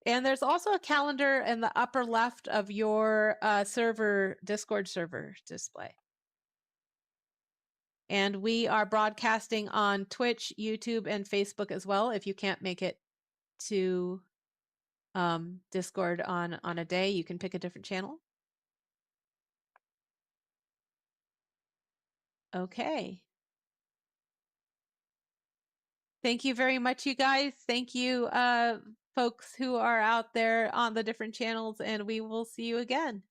And there's also a calendar in the upper left of your Discord server display. And we are broadcasting on Twitch, YouTube, and Facebook as well. If you can't make it to Discord on a day, you can pick a different channel. Okay. Thank you very much, you guys. Thank you, folks who are out there on the different channels, and we will see you again.